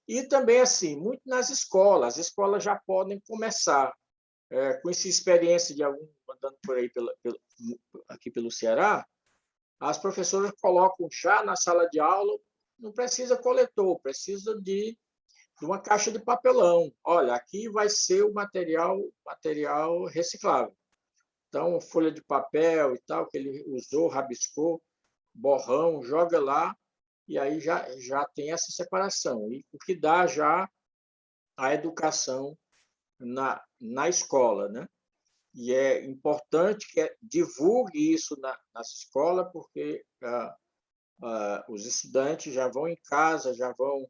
E também, assim, muito nas escolas. As escolas já podem começar com essa experiência de algum andando por aí aqui pelo Ceará, as professoras colocam já na sala de aula, não precisa coletor, precisa de uma caixa de papelão. Olha, aqui vai ser o material reciclável. Então, folha de papel e tal, que ele usou, rabiscou, borrão, joga lá, e aí já tem essa separação. E o que dá já a educação na escola, né? E é importante que divulgue isso nas escolas, porque os estudantes já vão em casa, já vão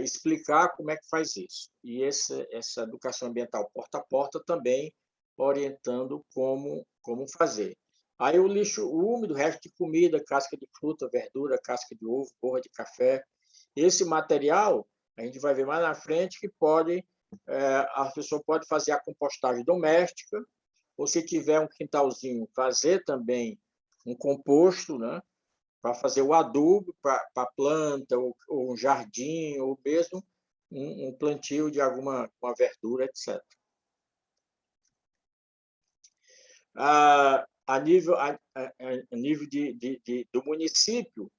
explicar como é que faz isso. E essa educação ambiental porta a porta também orientando como fazer. Aí o lixo úmido, resto de comida, casca de fruta, verdura, casca de ovo, borra de café, esse material, a gente vai ver mais na frente que a pessoa pode fazer a compostagem doméstica, ou se tiver um quintalzinho, fazer também um composto, né, para fazer o adubo para a planta, ou um jardim, ou mesmo um plantio de uma verdura, etc. A nível do município,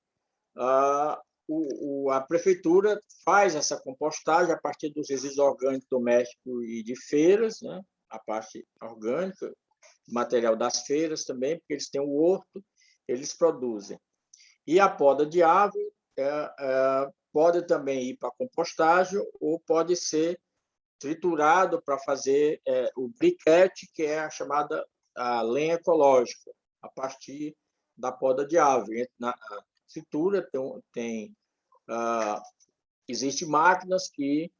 a prefeitura faz essa compostagem a partir dos resíduos orgânicos domésticos e de feiras, né? A parte orgânica, material das feiras também, porque eles têm o horto, eles produzem. E a poda de árvore pode também ir para a compostagem ou pode ser triturado para fazer o briquete, que é a chamada lenha ecológica, a partir da poda de árvore. Na tritura existem máquinas que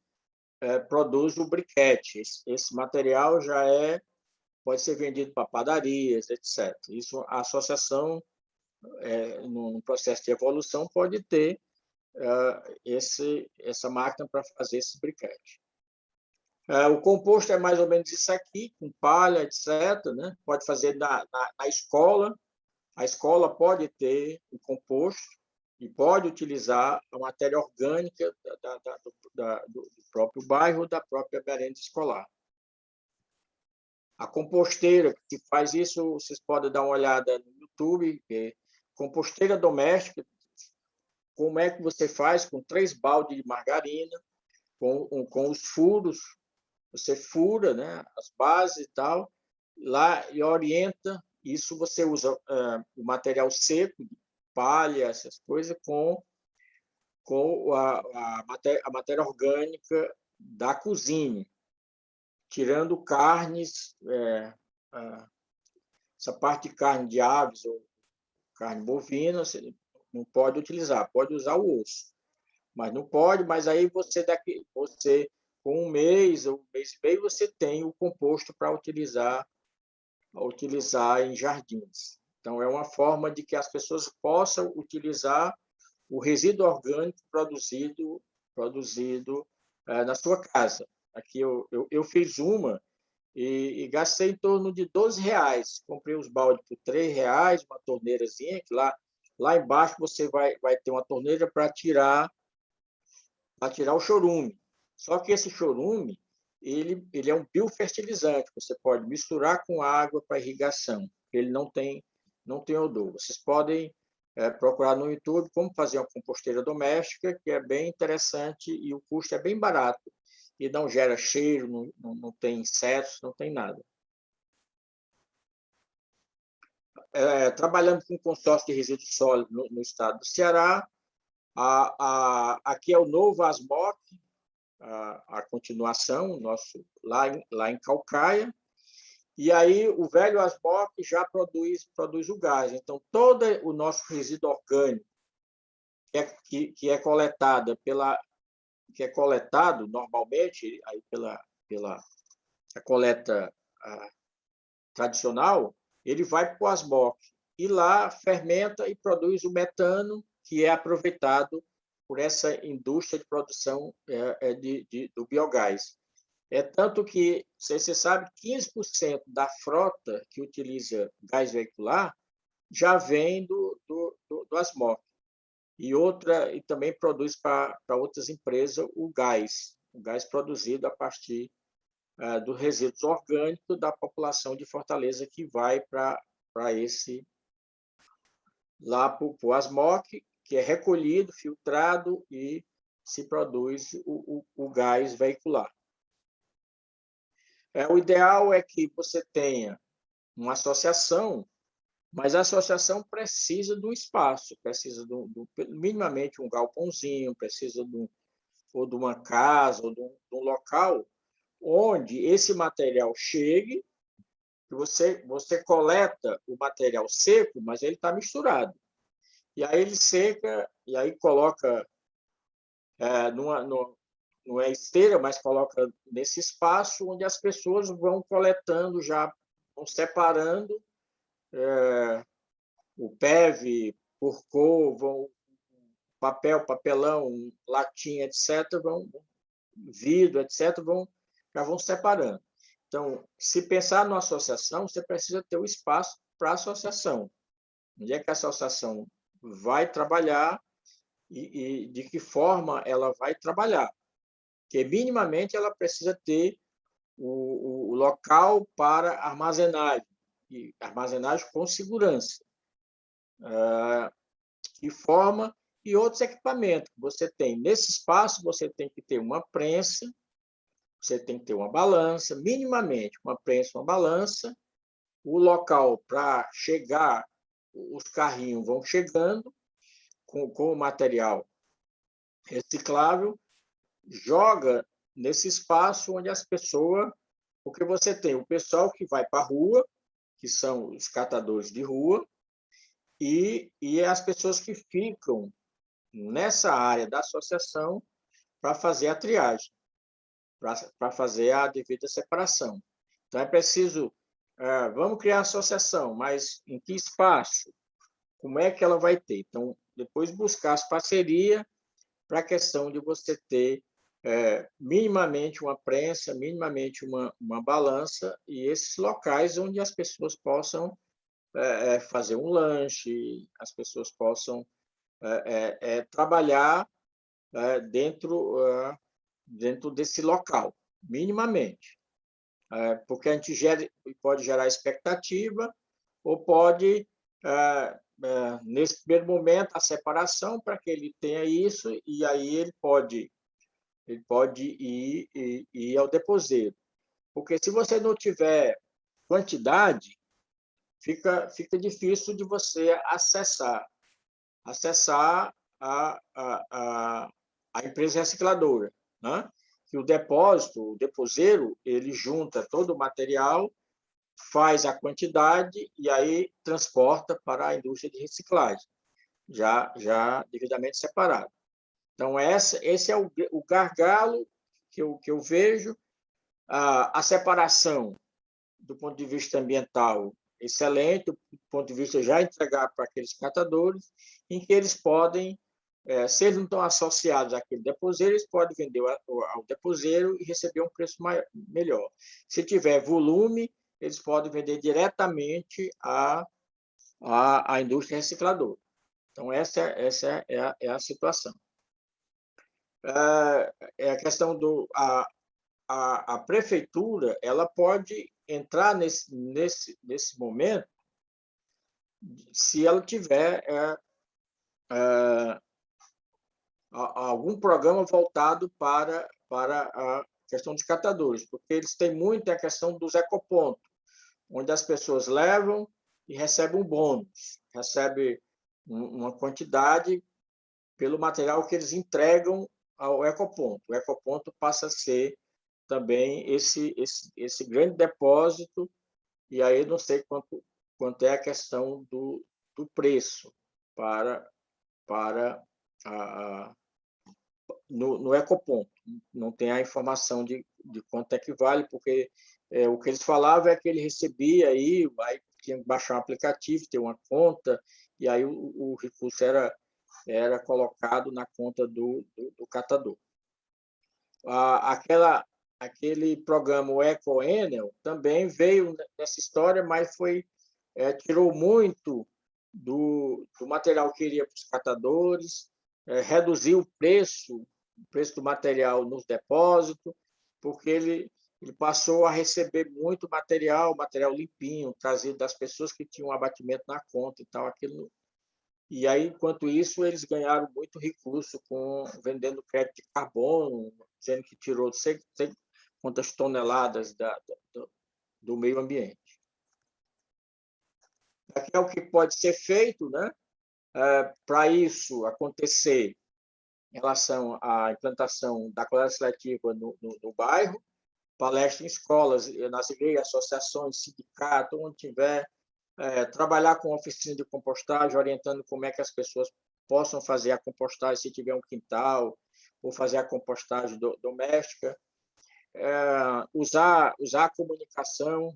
produzem o briquete. Esse material pode ser vendido para padarias, etc. Isso, a associação, no processo de evolução, pode ter essa máquina para fazer esse briquete. O composto é mais ou menos isso aqui, com palha, etc. Né? Pode fazer na escola. A escola pode ter o composto e pode utilizar a matéria orgânica do próprio bairro, da própria merenda escolar. A composteira que faz isso, vocês podem dar uma olhada no YouTube, composteira doméstica, como é que você faz com 3 baldes de margarina, com os furos, você fura, né, as bases e tal, lá e orienta. Isso você usa o material seco, palha, essas coisas, com a matéria orgânica da cozinha, tirando carnes, essa parte de carne de aves ou carne bovina, você não pode utilizar, pode usar o osso, mas não pode. Mas aí você com um mês ou um mês e meio, você tem o composto para utilizar em jardins. Então, é uma forma de que as pessoas possam utilizar o resíduo orgânico produzido na sua casa. Aqui eu fiz uma e gastei em torno de R$12. Comprei os baldes por R$3, uma torneirazinha, que lá embaixo você vai ter uma torneira para tirar o chorume. Só que esse chorume, ele é um biofertilizante, você pode misturar com água para irrigação, ele não tem odor. Vocês podem procurar no YouTube como fazer uma composteira doméstica, que é bem interessante e o custo é bem barato, e não gera cheiro, não tem insetos, não tem nada. Trabalhando com consórcio de resíduos sólidos no estado do Ceará, aqui é o novo ASMOC, a continuação, nosso lá em Caucaia, e aí o velho ASMOC já produz o gás. Então, todo o nosso resíduo orgânico que é coletado normalmente aí pela a coleta tradicional, ele vai para o ASMOC e lá fermenta e produz o metano, que é aproveitado por essa indústria de produção do biogás. Tanto que, você sabe, 15% da frota que utiliza gás veicular já vem do ASMOC. E também produz para outras empresas o gás produzido a partir dos resíduos orgânicos da população de Fortaleza, que vai para o ASMOC, que é recolhido, filtrado e se produz o gás veicular. O ideal é que você tenha uma associação, mas a associação precisa de um espaço, precisa minimamente um galpãozinho, precisa de uma casa ou de um local onde esse material chegue. Você coleta o material seco, mas ele está misturado. E aí ele seca, e aí coloca não é esteira, mas coloca nesse espaço onde as pessoas vão coletando, já vão separando o PEV por cor, papel, papelão, latinha, etc., vidro, etc., já vão separando. Então, se pensar numa associação, você precisa ter o espaço para a associação. Onde é que a associação vai trabalhar e de que forma ela vai trabalhar? Porque, minimamente, ela precisa ter o local para armazenagem, e armazenagem com segurança, de forma e outros equipamentos que você tem. Nesse espaço, você tem que ter uma prensa, você tem que ter uma balança, minimamente uma prensa, uma balança, o local para chegar, os carrinhos vão chegando com o material reciclável, joga nesse espaço onde as pessoas... Porque você tem o pessoal que vai para a rua, que são os catadores de rua, e as pessoas que ficam nessa área da associação para fazer a triagem, para fazer a devida separação. Então, é preciso... vamos criar a associação, mas em que espaço? Como é que ela vai ter? Então, depois buscar as parcerias para a questão de você ter minimamente uma prensa, minimamente uma balança, e esses locais onde as pessoas possam fazer um lanche, as pessoas possam trabalhar dentro desse local, minimamente. Porque a gente pode gerar expectativa ou pode, nesse primeiro momento, a separação para que ele tenha isso, e aí ele pode ir ao deposeiro. Porque se você não tiver quantidade, fica difícil de você acessar a empresa recicladora, né? Que o deposeiro, ele junta todo o material, faz a quantidade e aí transporta para a indústria de reciclagem, já devidamente separado. Então, esse é o gargalo que eu vejo. A separação, do ponto de vista ambiental, excelente, do ponto de vista já entregar para aqueles catadores, em que eles podem, se eles não estão associados àquele deposeiro, eles podem vender ao deposeiro e receber um preço melhor. Se tiver volume, eles podem vender diretamente à indústria recicladora. Então, essa é a situação. É a questão a prefeitura, ela pode entrar nesse momento se ela tiver algum programa voltado para a questão dos catadores, porque eles têm muito a questão dos ecopontos, onde as pessoas levam e recebem um bônus, recebem uma quantidade pelo material que eles entregam ao ecoponto. O ecoponto passa a ser também esse grande depósito, e aí não sei quanto é a questão do preço no ecoponto. Não tem a informação de quanto é que vale, porque o que eles falavam é que ele recebia aí tinha que baixar um aplicativo, ter uma conta, e aí o recurso era colocado na conta do catador. Aquele programa, o EcoEnel, também veio nessa história, mas tirou muito do material que iria para os catadores, reduziu o preço do material nos depósitos, porque ele passou a receber muito material limpinho, trazido das pessoas que tinham abatimento na conta e tal, aquilo. E aí, enquanto isso, eles ganharam muito recurso vendendo crédito de carbono, dizendo que tirou sei quantas toneladas do meio ambiente. Aqui é o que pode ser feito, né? Para isso acontecer em relação à implantação da coleta seletiva no bairro, palestra em escolas, nas igrejas, associações, sindicatos, onde tiver, trabalhar com oficina de compostagem, orientando como é que as pessoas possam fazer a compostagem se tiver um quintal, ou fazer a compostagem doméstica, usar a comunicação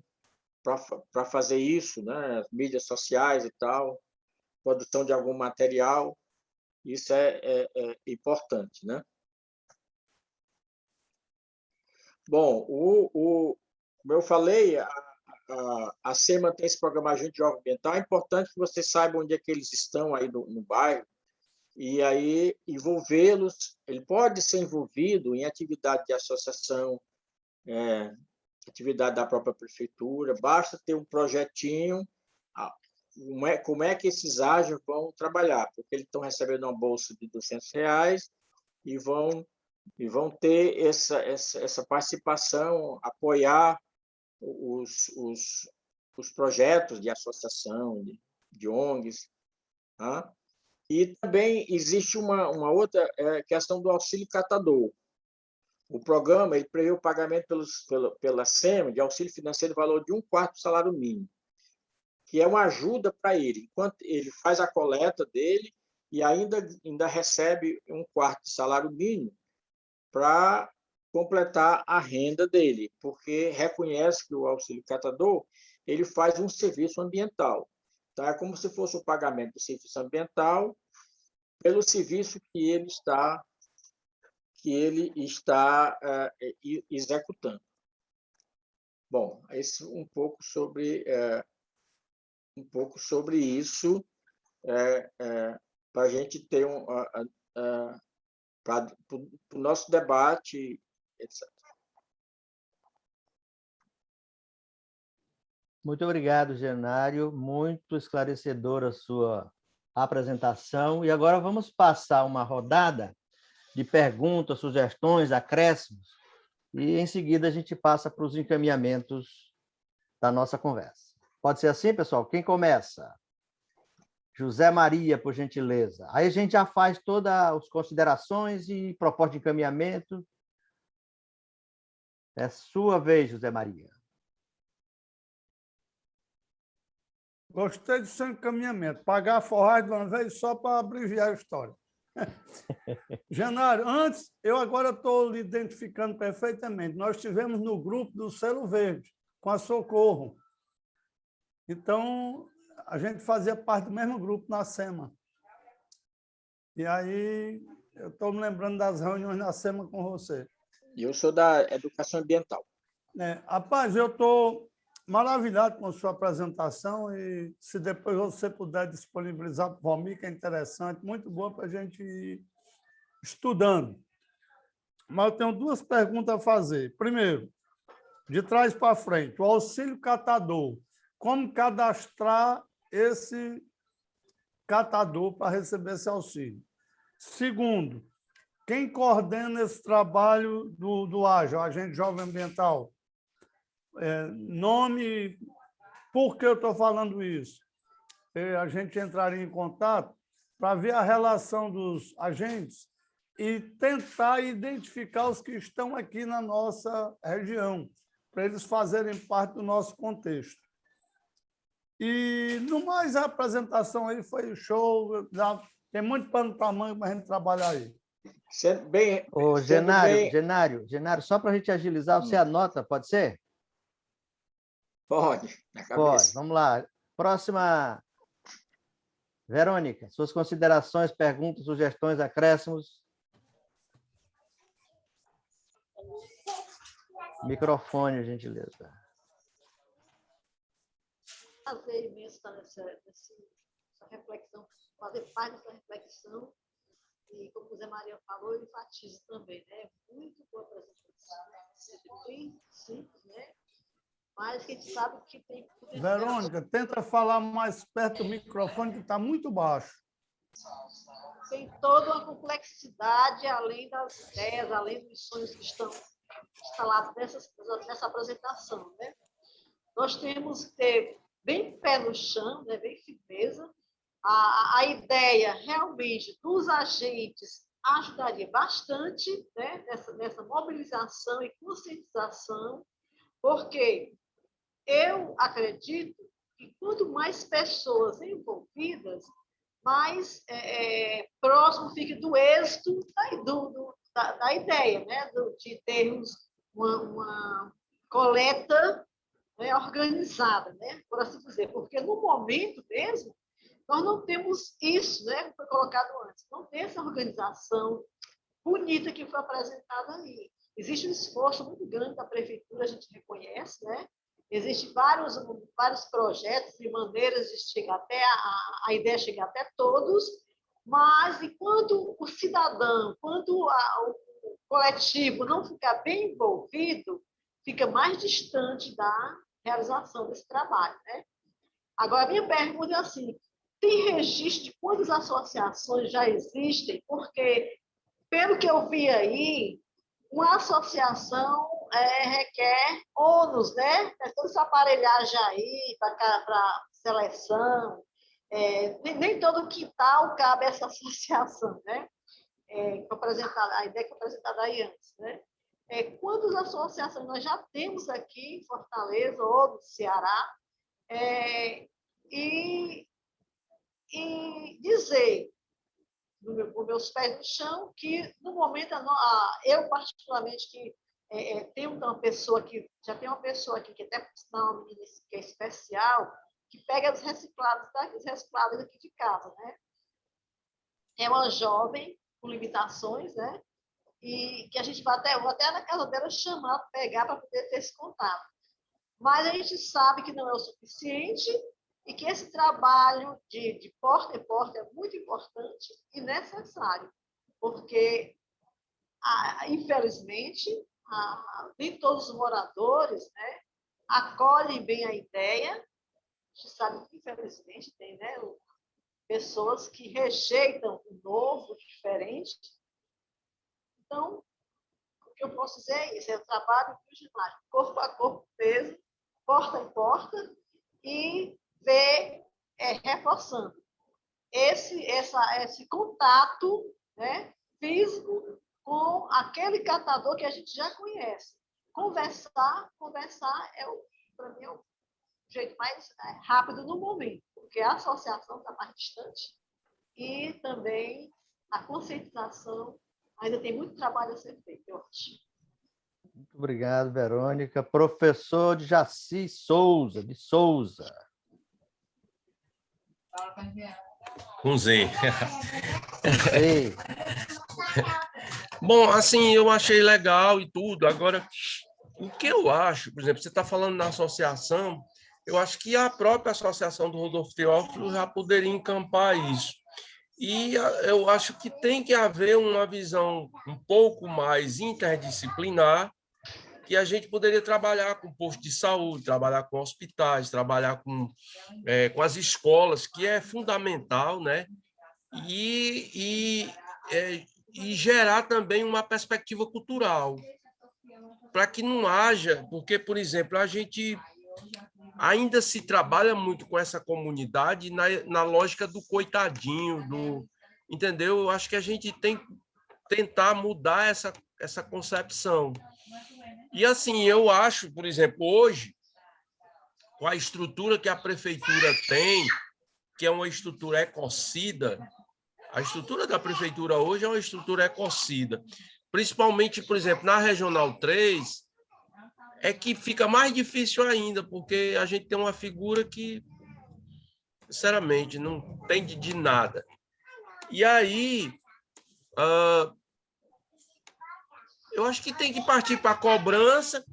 para fazer isso, né? Mídias sociais e tal, produção de algum material, isso é importante, né? Bom, como eu falei, a SEMA tem esse programa Agente Jovem Ambiental. É importante que você saiba onde é que eles estão aí no bairro e aí envolvê-los. Ele pode ser envolvido em atividade de associação, atividade da própria prefeitura. Basta ter um projetinho. Como é que esses ágeis vão trabalhar? Porque eles estão recebendo uma bolsa de R$ 200 e vão ter essa participação, apoiar os projetos de associação, de ONGs. Tá? E também existe uma outra questão do auxílio catador. O programa ele prevê o pagamento pela SEMA de auxílio financeiro no valor de 1/4 do salário mínimo, que é uma ajuda para ele, enquanto ele faz a coleta dele e ainda recebe 1/4 do salário mínimo para completar a renda dele, porque reconhece que o auxílio catador ele faz um serviço ambiental. Tá? É como se fosse o pagamento do serviço ambiental pelo serviço que ele está executando. Bom, esse um pouco sobre isso para a gente ter para o nosso debate, etc. Muito obrigado, Genário. Muito esclarecedora a sua apresentação. E agora vamos passar uma rodada de perguntas, sugestões, acréscimos, e em seguida a gente passa para os encaminhamentos da nossa conversa. Pode ser assim, pessoal? Quem começa? José Maria, por gentileza. Aí a gente já faz todas as considerações e proposta de encaminhamento. É sua vez, José Maria. Gostei do seu encaminhamento. Pagar a forragem de uma vez só para abreviar a história. Genário, antes, eu agora estou lhe identificando perfeitamente. Nós estivemos no grupo do Selo Verde, com a Socorro. Então, a gente fazia parte do mesmo grupo na SEMA. E aí, eu estou me lembrando das reuniões na SEMA com você. E eu sou da Educação Ambiental. Rapaz, eu estou maravilhado com a sua apresentação e se depois você puder disponibilizar para o Valmir, que é interessante, muito boa para a gente ir estudando. Mas eu tenho duas perguntas a fazer. Primeiro, de trás para frente, o auxílio catador. Como cadastrar esse catador para receber esse auxílio? Segundo, quem coordena esse trabalho do AJA, o Agente Jovem Ambiental? Nome, por que eu estou falando isso? A gente entraria em contato para ver a relação dos agentes e tentar identificar os que estão aqui na nossa região, para eles fazerem parte do nosso contexto. E, no mais, a apresentação aí foi show, tem muito pano para manga para a gente trabalhar aí. Genário, só para a gente agilizar, você anota, pode ser? Pode, na cabeça. Pode, vamos lá. Próxima, Verônica, suas considerações, perguntas, sugestões, acréscimos. Microfone, gentileza. Prazer imenso estar nessa reflexão, fazer parte dessa reflexão. E, como o Zé Maria falou, eu enfatizo também, né? Muito boa apresentação, bem simples, né? Mas que a gente sabe que tem... Verônica, tenta falar mais perto do microfone, que está muito baixo. Tem toda uma complexidade, além das ideias, além dos sonhos que estão instalados nessa apresentação, né? Nós temos que ter bem pé no chão, né? Bem firmeza. A ideia, realmente, dos agentes ajudaria bastante, né? nessa mobilização e conscientização, porque eu acredito que quanto mais pessoas envolvidas, mais próximo fique do êxito da ideia, né, de termos uma coleta, né, organizada, né, por assim dizer, porque no momento mesmo, nós não temos isso, né, que foi colocado antes, não tem essa organização bonita que foi apresentada ali. Existe um esforço muito grande da prefeitura, a gente reconhece, né? Existem vários projetos e maneiras de chegar até a ideia chegar até todos, mas enquanto o cidadão, enquanto o coletivo não ficar bem envolvido, fica mais distante da realização desse trabalho, né? Agora, a minha pergunta é assim, tem registro de quantas associações já existem? Porque, pelo que eu vi aí, uma associação requer ônus, né? Toda essa aparelhagem aí para seleção. Nem todo quintal cabe essa associação, né? A ideia que foi apresentada aí antes, né? Quantas associações nós já temos aqui em Fortaleza ou no Ceará? E dizer, com meus pés no chão, que no momento eu particularmente que tenho uma pessoa que já tem uma pessoa aqui que até não, uma menina que é especial, que pega os reciclados aqui de casa, né? É uma jovem com limitações, né? E que a gente vou até na casa dela chamar, pegar para poder ter esse contato. Mas a gente sabe que não é o suficiente e que esse trabalho de porta em porta é muito importante e necessário, porque, infelizmente, nem todos os moradores, né, acolhem bem a ideia. A gente sabe que, infelizmente, tem, né, pessoas que rejeitam o novo, o diferente. Então, o que eu posso dizer é isso, é o trabalho do ginásio, corpo a corpo, peso, porta em porta, e reforçando esse contato, né, físico com aquele catador que a gente já conhece. Conversar para mim, é o jeito mais rápido no momento, porque a associação está mais distante e também a conscientização ainda tem muito trabalho a ser feito, eu acho. Muito obrigado, Verônica. Professor Jaci Souza, de Souza. Com Z. Ei. Bom, assim, eu achei legal e tudo. Agora, o que eu acho, por exemplo, você está falando na associação, eu acho que a própria associação do Rodolfo Teófilo já poderia encampar isso. E eu acho que tem que haver uma visão um pouco mais interdisciplinar, que a gente poderia trabalhar com posto de saúde, trabalhar com hospitais, trabalhar com as escolas, que é fundamental, né? E gerar também uma perspectiva cultural, para que não haja, porque, por exemplo, a gente ainda se trabalha muito com essa comunidade na lógica do coitadinho, entendeu? Eu acho que a gente tem que tentar mudar essa concepção. E assim, eu acho, por exemplo, hoje, com a estrutura que a prefeitura tem, que é uma estrutura ecocida, a estrutura da prefeitura hoje é uma estrutura ecocida. Principalmente, por exemplo, na Regional 3, é que fica mais difícil ainda, porque a gente tem uma figura que, sinceramente, não entende de nada. E aí, eu acho que tem que partir para a cobrança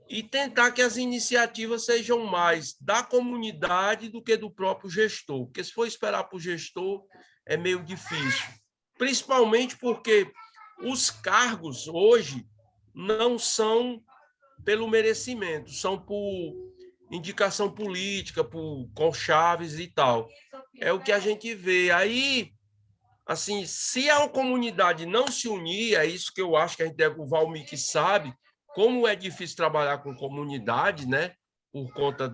e tentar que as iniciativas sejam mais da comunidade do que do próprio gestor, porque se for esperar para o gestor, é meio difícil. Principalmente porque os cargos hoje não são pelo merecimento, são por indicação política, por conchaves e tal. É o que a gente vê. Aí, assim, se a comunidade não se unir, é isso que eu acho que a gente deve, o Valmir que sabe, como é difícil trabalhar com comunidade, né? Por conta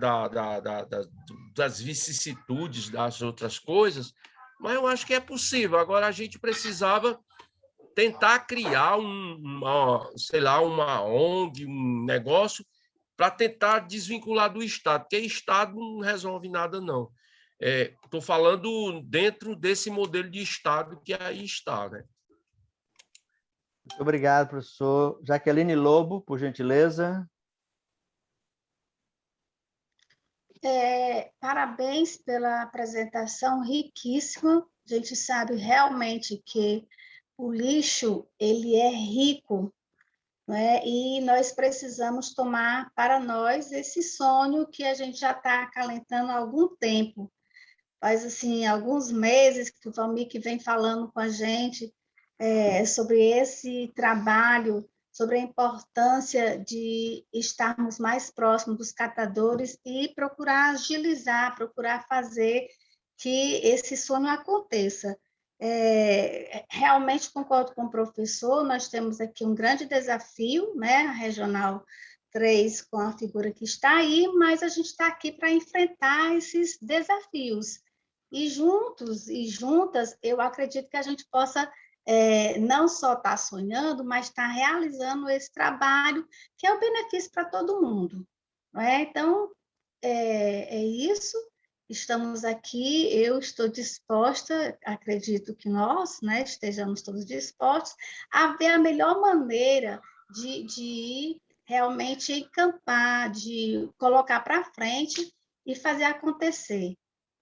das vicissitudes das outras coisas, mas eu acho que é possível. Agora, a gente precisava tentar criar uma ONG, um negócio, para tentar desvincular do Estado, porque Estado não resolve nada, não. Estou falando dentro desse modelo de Estado que aí está, né? Muito obrigado, professor. Jaqueline Lobo, por gentileza. Parabéns pela apresentação riquíssima. A gente sabe realmente que o lixo ele é rico, né? E nós precisamos tomar para nós esse sonho que a gente já está acalentando há algum tempo. Faz assim alguns meses que o Valmir vem falando com a gente sobre esse trabalho, sobre a importância de estarmos mais próximos dos catadores e procurar agilizar, procurar fazer que esse sonho aconteça. Realmente concordo com o professor, nós temos aqui um grande desafio, né, a Regional 3 com a figura que está aí, mas a gente está aqui para enfrentar esses desafios. E juntos e juntas, eu acredito que a gente possa não só estar sonhando, mas estar realizando esse trabalho, que é o benefício para todo mundo. Não é? Então, é isso. Estamos aqui, eu estou disposta, acredito que nós, né, estejamos todos dispostos a ver a melhor maneira de realmente encampar, de colocar para frente e fazer acontecer.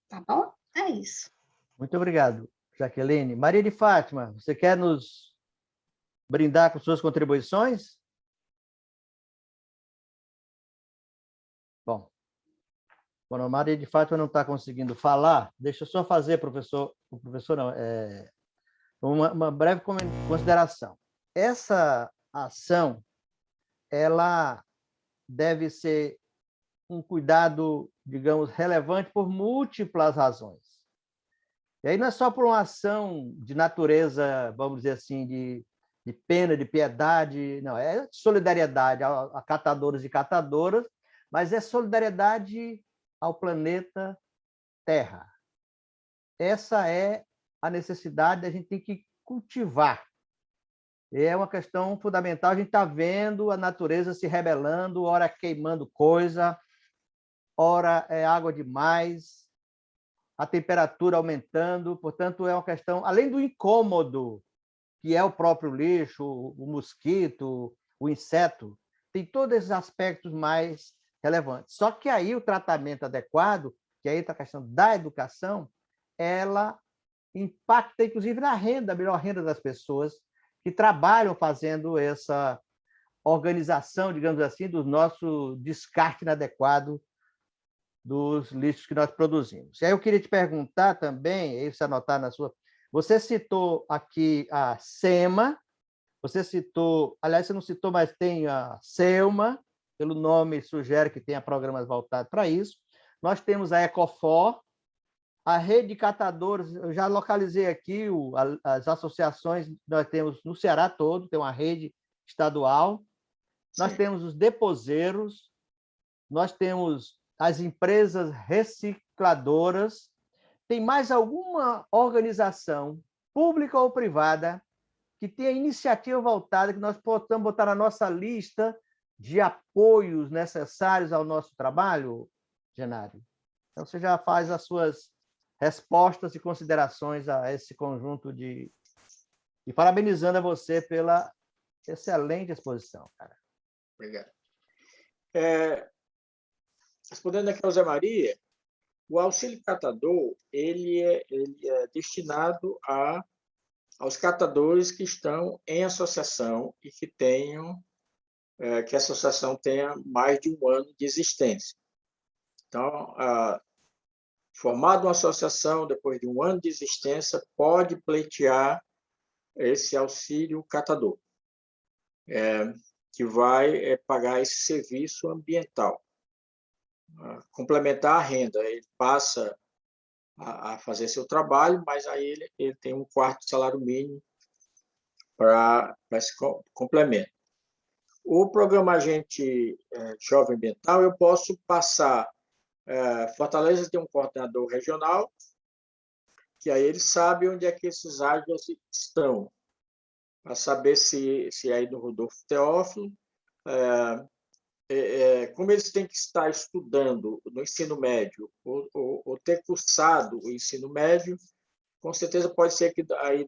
Tá bom? É isso. Muito obrigado, Jaqueline. Maria de Fátima, você quer nos brindar com suas contribuições? Bom, quando a Maria de Fátima não está conseguindo falar, deixa eu só fazer, professor não, uma breve consideração. Essa ação, ela deve ser um cuidado, digamos, relevante por múltiplas razões. E aí não é só por uma ação de natureza, vamos dizer assim, de pena, de piedade, não, é solidariedade a catadores e catadoras, mas é solidariedade ao planeta Terra. Essa é a necessidade, a gente tem que cultivar. É uma questão fundamental, a gente está vendo a natureza se rebelando, ora queimando coisa, ora é água demais, a temperatura aumentando, portanto, é uma questão, além do incômodo, que é o próprio lixo, o mosquito, o inseto, tem todos esses aspectos mais relevantes. Só que aí o tratamento adequado, que aí está a questão da educação, ela impacta, inclusive, na renda, a melhor renda das pessoas que trabalham fazendo essa organização, digamos assim, do nosso descarte inadequado dos lixos que nós produzimos. E aí eu queria te perguntar também, aí você anotar na sua... Você citou aqui a SEMA, você citou... Aliás, você não citou, mas tem a SELMA, pelo nome sugere que tenha programas voltados para isso. Nós temos a Ecofor, a rede de catadores, eu já localizei aqui as associações que nós temos no Ceará todo, tem uma rede estadual. Nós temos os deposeiros, nós temos as empresas recicladoras. Tem mais alguma organização, pública ou privada, que tenha iniciativa voltada, que nós possamos botar na nossa lista de apoios necessários ao nosso trabalho, Genário? Então, você já faz as suas respostas e considerações a esse conjunto de... E parabenizando a você pela excelente exposição, cara. Obrigado. Respondendo aqui ao Zé Maria, o auxílio catador ele é destinado aos catadores que estão em associação e que a associação tenha mais de 1 ano de existência. Então, formado uma associação, depois de 1 ano de existência, pode pleitear esse auxílio catador, que vai pagar esse serviço ambiental, complementar a renda. Ele passa a fazer seu trabalho, mas aí ele tem 1/4 do salário mínimo para esse complemento. O programa Agente Jovem Ambiental, eu posso passar... Fortaleza tem um coordenador regional, que aí ele sabe onde é que esses áreas estão, para saber se é aí do Rodolfo Teófilo, como eles têm que estar estudando no ensino médio ou ter cursado o ensino médio, com certeza pode ser que aí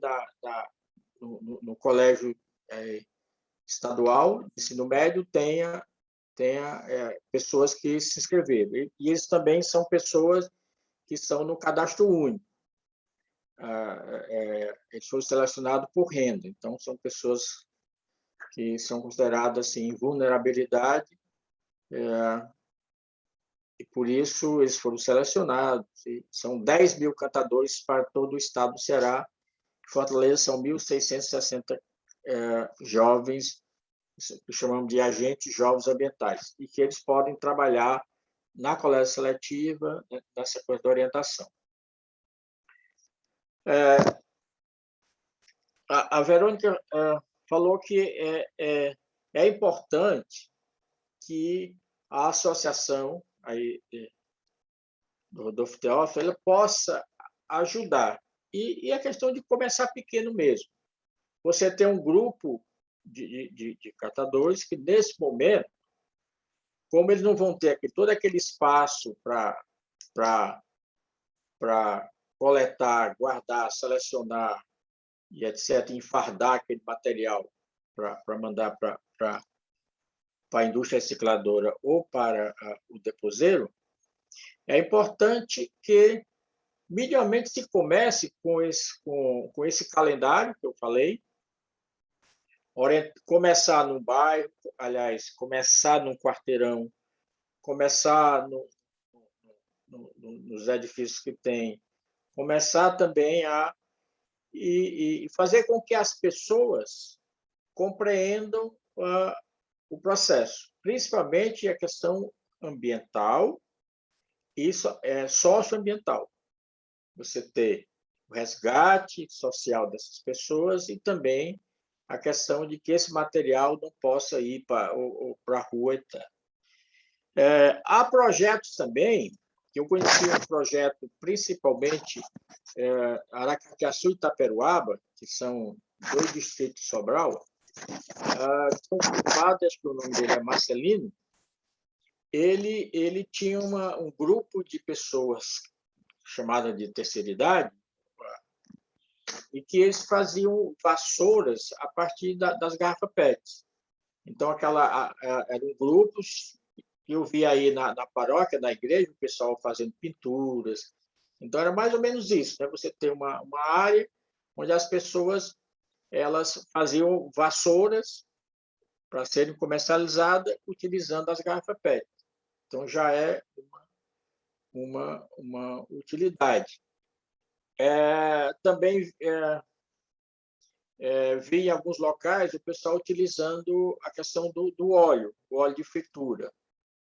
no colégio estadual, ensino médio, tenha pessoas que se inscreveram. E eles também são pessoas que são no cadastro único. Eles foram selecionados por renda, então são pessoas que são consideradas assim, em vulnerabilidade, e por isso eles foram selecionados. E são 10 mil cantadores para todo o estado do Ceará. Em Fortaleza são 1.660 jovens, que chamamos de agentes jovens ambientais, e que eles podem trabalhar na coleta seletiva, nessa coisa da orientação. A Verônica falou que é importante que a associação aí, do Rodolfo Teófilo ela possa ajudar. E a questão de começar pequeno mesmo. Você tem um grupo de catadores que, nesse momento, como eles não vão ter todo aquele espaço para coletar, guardar, selecionar e etc., enfardar aquele material para mandar para a indústria recicladora ou para o deposeiro, é importante que minimamente se comece com esse calendário que eu falei, começar num bairro, aliás, começar num quarteirão, começar nos edifícios que tem, começar também e fazer com que as pessoas compreendam o processo, principalmente a questão ambiental e socioambiental. Você ter o resgate social dessas pessoas e também a questão de que esse material não possa ir para a rua. Há projetos também, que eu conheci um projeto principalmente Aracatiaçu e Itaperuaba, que são 2 distritos de Sobral, um padre, acho que o nome dele é Marcelino, ele tinha um grupo de pessoas chamada de terceira idade, e que eles faziam vassouras a partir das garrafas PET. Então, eram grupos que eu vi aí na paróquia, na igreja, o pessoal fazendo pinturas. Então, era mais ou menos isso, né? Você tem uma área onde as pessoas elas faziam vassouras para serem comercializadas utilizando as garrafas PET. Então, já é uma utilidade. Também vi em alguns locais o pessoal utilizando a questão do óleo, o óleo de fritura,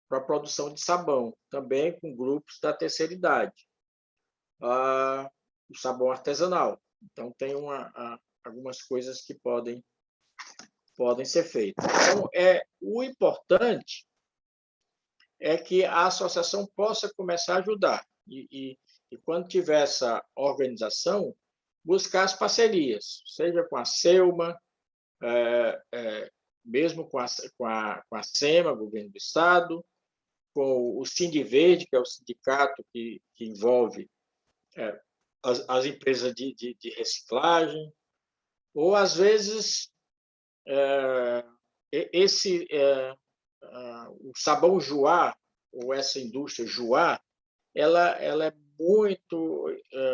para a produção de sabão, também com grupos da terceira idade. O sabão artesanal. Então, tem algumas coisas que podem ser feitas. Então, o importante é que a associação possa começar a ajudar. E quando tiver essa organização, buscar as parcerias, seja com a SEUMA, mesmo com a SEMA, Governo do Estado, com o Sindiverde, que é o sindicato que envolve as empresas de reciclagem, ou, às vezes, o sabão Joá, ou essa indústria Joá, ela é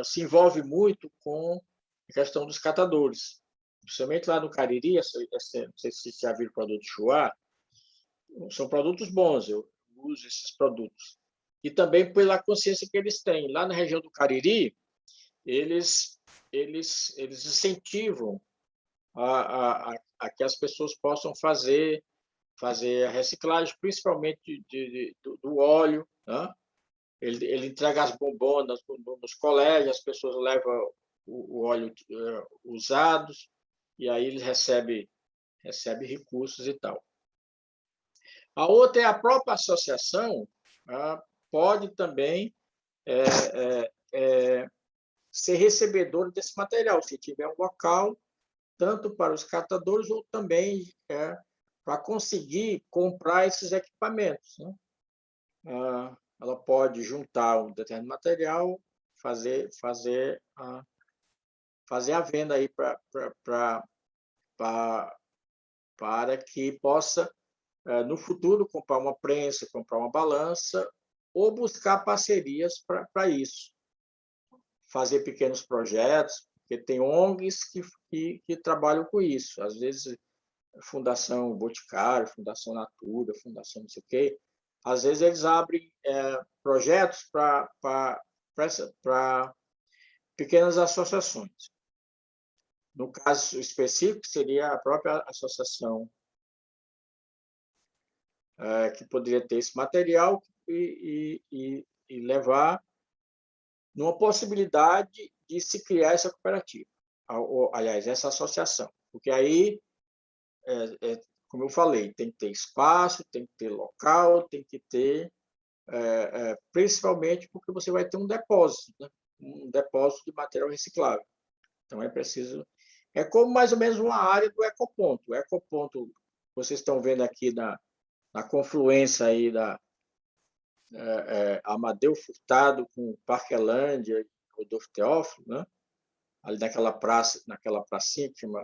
se envolve muito com a questão dos catadores. Principalmente lá no Cariri, não sei se já viram o produto Joá, são produtos bons, eu uso esses produtos. E também pela consciência que eles têm. Lá na região do Cariri, eles incentivam a que as pessoas possam fazer a reciclagem, principalmente do óleo, né? Ele entrega as bombonas nos colégios, as pessoas levam o óleo usados, e aí ele recebe recursos e tal. A outra é a própria associação, pode também ser recebedora desse material, se tiver um local, tanto para os catadores ou também para conseguir comprar esses equipamentos, né? Ela pode juntar um determinado material, fazer a venda aí para para que possa, no futuro, comprar uma prensa, comprar uma balança ou buscar parcerias para isso. Fazer pequenos projetos, porque tem ONGs que trabalham com isso. Às vezes, Fundação Boticário, Fundação Natura, Fundação não sei o quê, às vezes eles abrem projetos para pequenas associações. No caso específico, seria a própria associação que poderia ter esse material e levar numa possibilidade de se criar essa cooperativa, aliás, essa associação. Porque aí, como eu falei, tem que ter espaço, tem que ter local, tem que ter, principalmente porque você vai ter um depósito, né? Um depósito de material reciclável. Então, é preciso... É como mais ou menos uma área do ecoponto. O ecoponto, vocês estão vendo aqui na confluência aí da Amadeu Furtado com Parquelândia e Rodolfo Teófilo, né? Ali naquela pracinha que chama...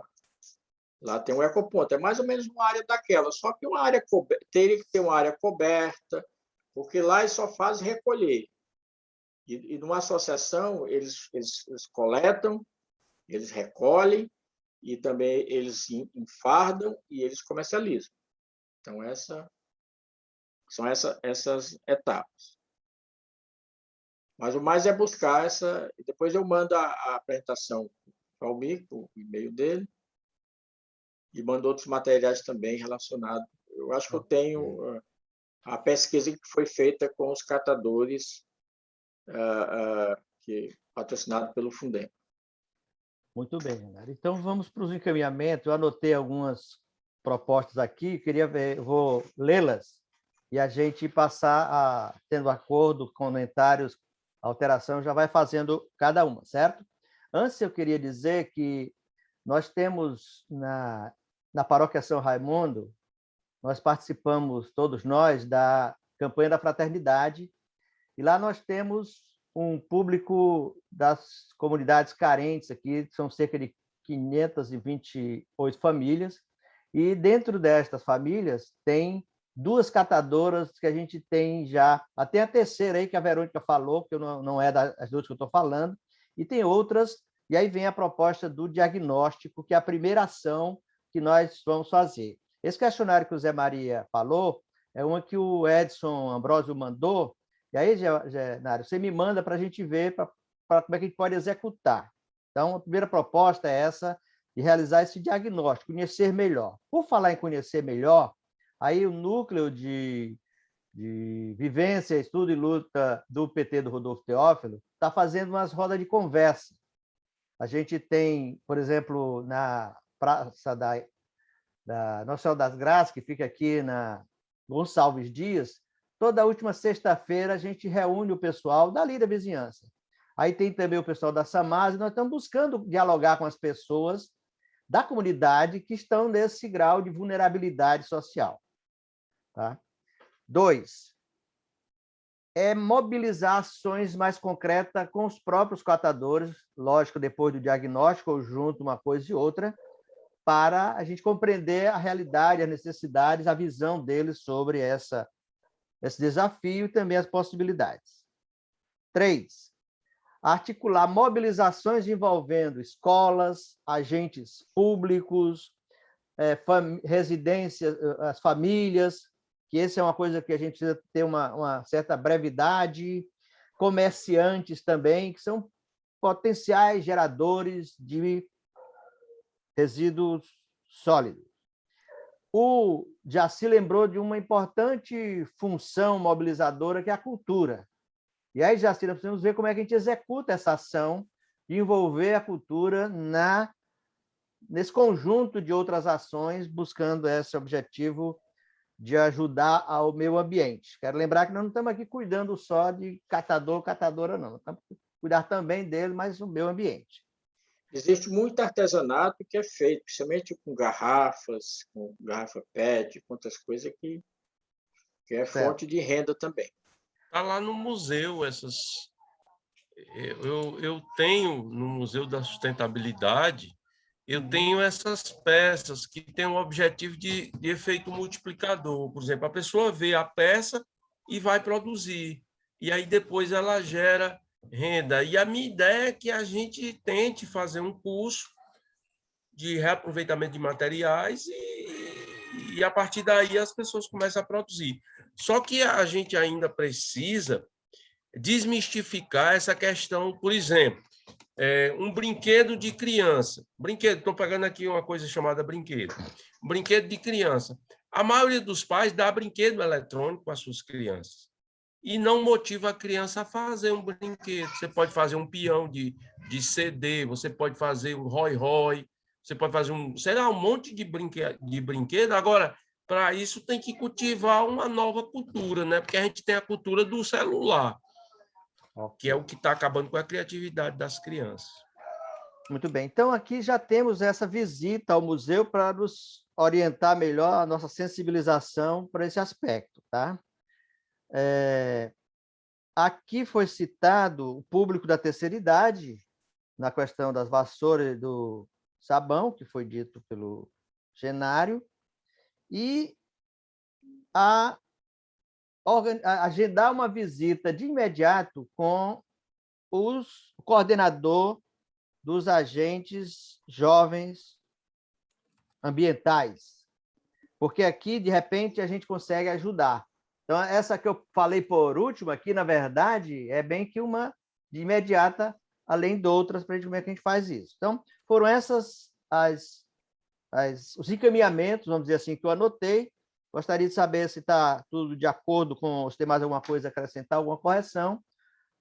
Lá tem um ecoponto. É mais ou menos uma área daquela, só que uma área teria que ter uma área coberta, porque lá eles só fazem recolher. E numa associação, eles coletam, eles recolhem, e também eles enfardam e eles comercializam. Então, são essas etapas. Mas o mais é buscar essa... Depois eu mando a apresentação para o Almir, o e-mail dele, e mando outros materiais também relacionados. Eu acho que eu tenho a pesquisa que foi feita com os catadores, patrocinado pelo Fundem. Muito bem, Leonardo. Então, vamos para os encaminhamentos. Eu anotei algumas propostas aqui, queria ver, vou lê-las e a gente passar tendo acordo, comentários, alteração, já vai fazendo cada uma, certo? Antes, eu queria dizer que nós temos na Paróquia São Raimundo, nós participamos, todos nós, da campanha da fraternidade, e lá nós temos um público das comunidades carentes aqui, são cerca de 528 famílias, e dentro destas famílias tem 2 catadoras que a gente tem já, até a terceira aí que a Verônica falou, que não é das 2 que eu estou falando, e tem outras, e aí vem a proposta do diagnóstico, que é a primeira ação que nós vamos fazer. Esse questionário que o Zé Maria falou é uma que o Edson Ambrosio mandou, e aí, Nário, você me manda para a gente ver como é que a gente pode executar. Então, a primeira proposta é essa, de realizar esse diagnóstico, conhecer melhor. Por falar em conhecer melhor, aí o núcleo de vivência, estudo e luta do PT do Rodolfo Teófilo está fazendo umas rodas de conversa. A gente tem, por exemplo, na Praça da Nossa Senhora das Graças, que fica aqui na Gonçalves Dias, toda última sexta-feira a gente reúne o pessoal dali da vizinhança. Aí tem também o pessoal da Samasa, e nós estamos buscando dialogar com as pessoas da comunidade que estão nesse grau de vulnerabilidade social. Tá? 2, mobilizar ações mais concretas com os próprios catadores, lógico, depois do diagnóstico, ou junto uma coisa e outra, para a gente compreender a realidade, as necessidades, a visão deles sobre esse desafio e também as possibilidades. 3, articular mobilizações envolvendo escolas, agentes públicos, residências, as famílias, que essa é uma coisa que a gente precisa ter uma certa brevidade, comerciantes também, que são potenciais geradores de resíduos sólidos. O Jaci lembrou de uma importante função mobilizadora, que é a cultura. E aí, Jaci, nós precisamos ver como é que a gente executa essa ação de envolver a cultura nesse conjunto de outras ações, buscando esse objetivo de ajudar ao meio ambiente. Quero lembrar que nós não estamos aqui cuidando só de catador, catadora, não. Nós estamos cuidar também dele, mas o meio ambiente. Existe muito artesanato que é feito, principalmente com garrafas, com garrafa PET, com outras coisas que é fonte de renda também. Está lá no museu essas... Eu tenho no Museu da Sustentabilidade, eu tenho essas peças que têm um objetivo de efeito multiplicador. Por exemplo, a pessoa vê a peça e vai produzir. E aí depois ela gera renda. E a minha ideia é que a gente tente fazer um curso de reaproveitamento de materiais e a partir daí as pessoas começam a produzir. Só que a gente ainda precisa desmistificar essa questão, por exemplo, um brinquedo de criança. Estou pegando aqui uma coisa chamada brinquedo. Um brinquedo de criança. A maioria dos pais dá brinquedo eletrônico para as suas crianças e não motiva a criança a fazer um brinquedo. Você pode fazer um peão de CD, você pode fazer um rói-rói, você pode fazer um monte de brinquedo. Agora, para isso, tem que cultivar uma nova cultura, né? Porque a gente tem a cultura do celular, que é o que está acabando com a criatividade das crianças. Muito bem. Então, aqui já temos essa visita ao museu para nos orientar melhor a nossa sensibilização para esse aspecto, tá? Aqui foi citado o público da terceira idade, na questão das vassouras e do sabão, que foi dito pelo Genário, e agendar uma visita de imediato com o coordenador dos agentes jovens ambientais, porque aqui, de repente, a gente consegue ajudar. Então, essa que eu falei por último aqui, na verdade, é bem que uma de imediata, além de outras, para a gente ver como é que a gente faz isso. Então, foram essas os encaminhamentos, vamos dizer assim, que eu anotei. Gostaria de saber se está tudo de acordo com, se tem mais alguma coisa a acrescentar, alguma correção,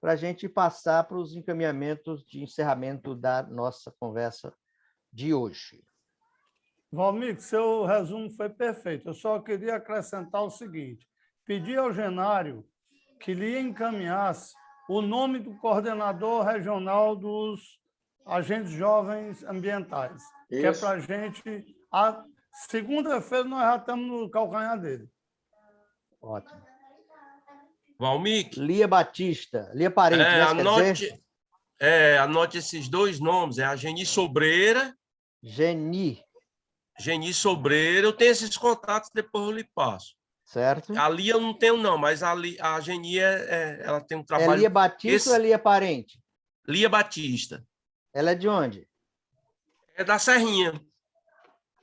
para a gente passar para os encaminhamentos de encerramento da nossa conversa de hoje. Valmir, seu resumo foi perfeito. Eu só queria acrescentar o seguinte: pedir ao Genário que lhe encaminhasse o nome do coordenador regional dos agentes jovens ambientais, que é para a gente... Segunda-feira nós já estamos no calcanhar dele. Ótimo. Valmir? Lia Batista. Lia Parente, anote esses dois nomes. É a Geni Sobreira. Geni Sobreira. Eu tenho esses contatos, depois eu lhe passo. Certo. A Lia eu não tenho, não, mas a Geni, ela tem um trabalho... É Lia Batista ou é Lia Parente? Lia Batista. Ela é de onde? É da Serrinha.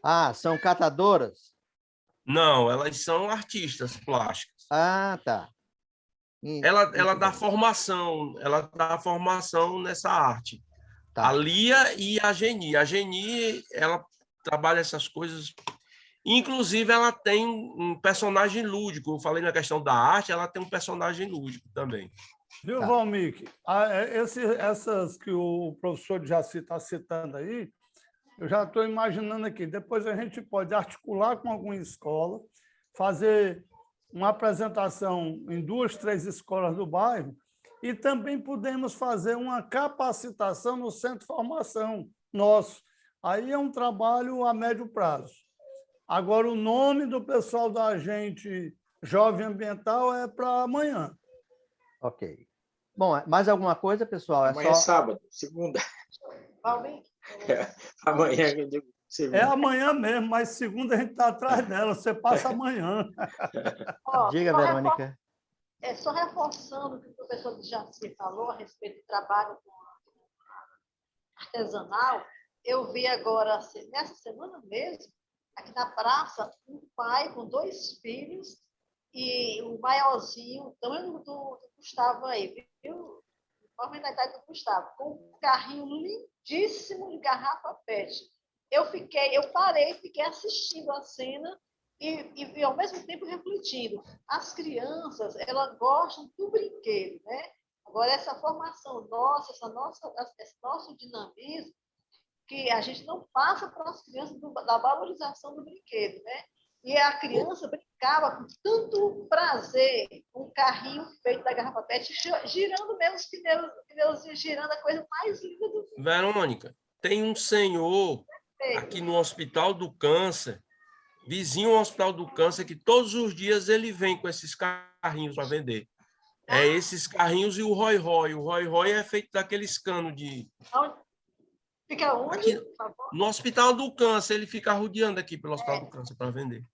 Ah, são catadoras? Não, elas são artistas plásticas. Ah, tá. Ela dá formação nessa arte. Tá. A Lia e a Geni. A Geni, ela trabalha essas coisas. Inclusive, ela tem um personagem lúdico. Eu falei na questão da arte, ela tem um personagem lúdico também. Viu, tá. Valmir? Essas que o professor Jaci está citando aí, eu já estou imaginando aqui. Depois a gente pode articular com alguma escola, fazer uma apresentação em 2, 3 escolas do bairro e também podemos fazer uma capacitação no centro de formação nosso. Aí é um trabalho a médio prazo. Agora, o nome do pessoal da agente jovem ambiental é para amanhã. Ok. Bom, mais alguma coisa, pessoal? Amanhã é sábado, segunda. Amanhã, eu digo segunda. É amanhã mesmo, mas segunda a gente está atrás dela. Você passa amanhã. Diga, Verônica. Só reforçando o que o professor Jaci falou a respeito do trabalho artesanal, eu vi agora, nessa semana mesmo, aqui na praça, um pai com 2 filhos e o maiorzinho, o tamanho do Gustavo aí, viu? A idade do Gustavo, com um carrinho lindíssimo de garrafa PET. Eu parei, fiquei assistindo a cena e ao mesmo tempo refletindo. As crianças, elas gostam do brinquedo, né? Agora, essa formação nossa, esse nosso dinamismo, que a gente não passa para as crianças da valorização do brinquedo, né? E a criança brincava com tanto prazer, um carrinho feito da garrafa PET, girando mesmo os pneus girando, a coisa mais linda do mundo. Verônica, tem um senhor aqui no Hospital do Câncer, vizinho ao Hospital do Câncer, que todos os dias ele vem com esses carrinhos para vender. Esses carrinhos e o rói-rói. O rói-rói é feito daqueles canos de... Fica onde, Aqui, por favor? no Hospital do Câncer, ele fica rodeando aqui pelo Hospital do Câncer para vender.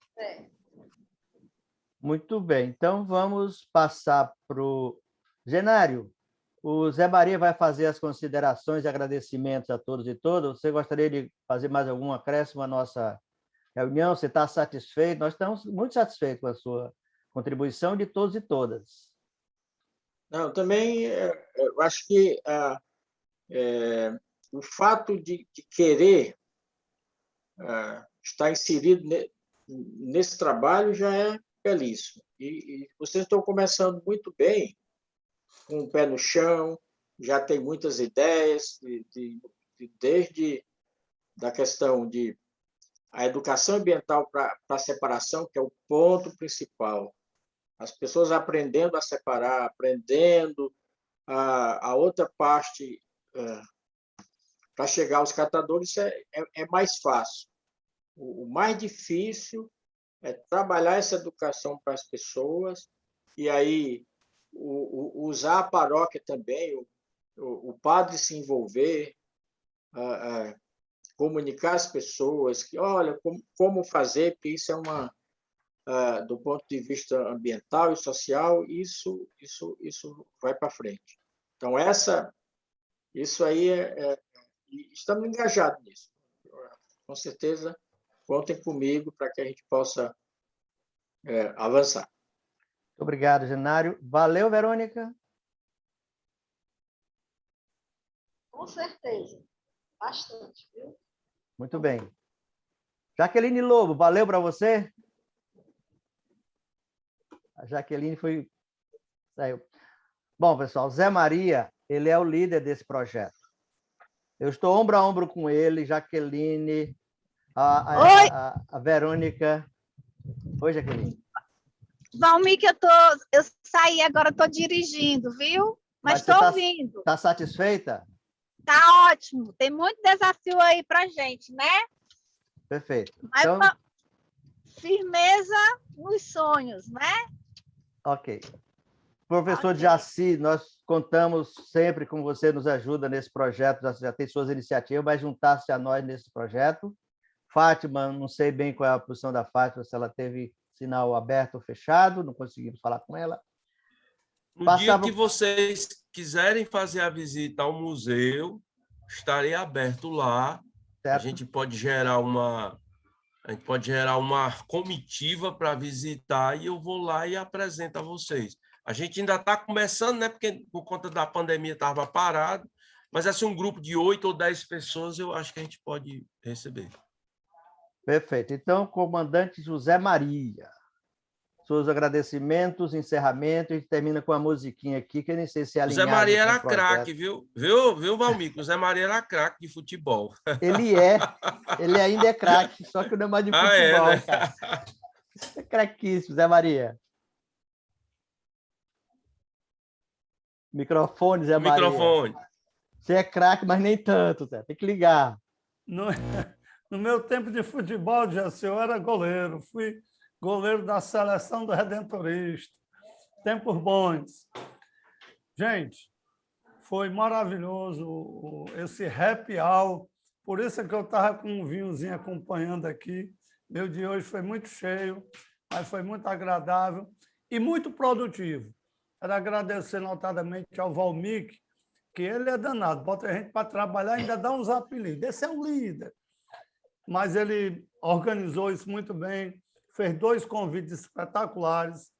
Muito bem, então vamos passar para o Genário. O Zé Maria vai fazer as considerações e agradecimentos a todos e todas. Você gostaria de fazer mais algum acréscimo à nossa reunião? Você está satisfeito? Nós estamos muito satisfeitos com a sua contribuição de todos e todas. Não, também eu acho que o fato de querer estar inserido nesse trabalho já é belíssimo. E vocês estão começando muito bem, com o pé no chão, já tem muitas ideias, desde da questão de a educação ambiental para a separação, que é o ponto principal. As pessoas aprendendo a separar, aprendendo a outra parte para chegar aos catadores é mais fácil. O mais difícil é trabalhar essa educação para as pessoas e aí usar a paróquia também, o padre se envolver, comunicar às pessoas que, olha, como fazer, porque isso é do ponto de vista ambiental e social, isso vai para frente. Então, isso aí estamos engajados nisso. Com certeza, contem comigo para que a gente possa avançar. Muito obrigado, Genário. Valeu, Verônica. Com certeza. Bastante, viu? Muito bem. Jaqueline Lobo, valeu para você? A Jaqueline saiu. Bom, pessoal, Zé Maria, ele é o líder desse projeto. Eu estou ombro a ombro com ele, Jaqueline, a Verônica. Oi, Jaqueline. Valmir, que eu saí agora, estou dirigindo, viu? Mas estou ouvindo. Está satisfeita? Está ótimo. Tem muito desafio aí para a gente, né? Perfeito. Mas então, firmeza nos sonhos, né? Ok. Professor Jaci, nós contamos sempre com você, nos ajuda nesse projeto, já tem suas iniciativas, vai juntar-se a nós nesse projeto. Fátima, não sei bem qual é a posição da Fátima, se ela teve sinal aberto ou fechado, não conseguimos falar com ela. No dia que vocês quiserem fazer a visita ao museu, estarei aberto lá. Certo. A gente pode gerar uma comitiva para visitar e eu vou lá e apresento a vocês. A gente ainda está começando, né? Porque por conta da pandemia estava parado, mas assim, um grupo de 8 ou 10 pessoas eu acho que a gente pode receber. Perfeito. Então, comandante José Maria, seus agradecimentos, encerramento, e termina com a musiquinha aqui, que eu nem sei se é alinhado. José Maria era craque, viu, Valmir? José Maria era craque de futebol. Ele ainda é craque, só que não é mais de futebol, né? cara. É craquíssimo, Zé Maria. Microfone, Zé Maria. Microfone. Você é craque, mas nem tanto, Zé. Tem que ligar. No meu tempo de futebol, Jaci, eu era goleiro. Fui goleiro da seleção do Redentorista. Tempos bons. Gente, foi maravilhoso esse happy hour. Por isso é que eu estava com um vinhozinho acompanhando aqui. Meu dia hoje foi muito cheio, mas foi muito agradável e muito produtivo. Quero agradecer notadamente ao Valmir, que ele é danado, bota a gente para trabalhar e ainda dá uns apelidos. Esse é um líder. Mas ele organizou isso muito bem, fez 2 convites espetaculares.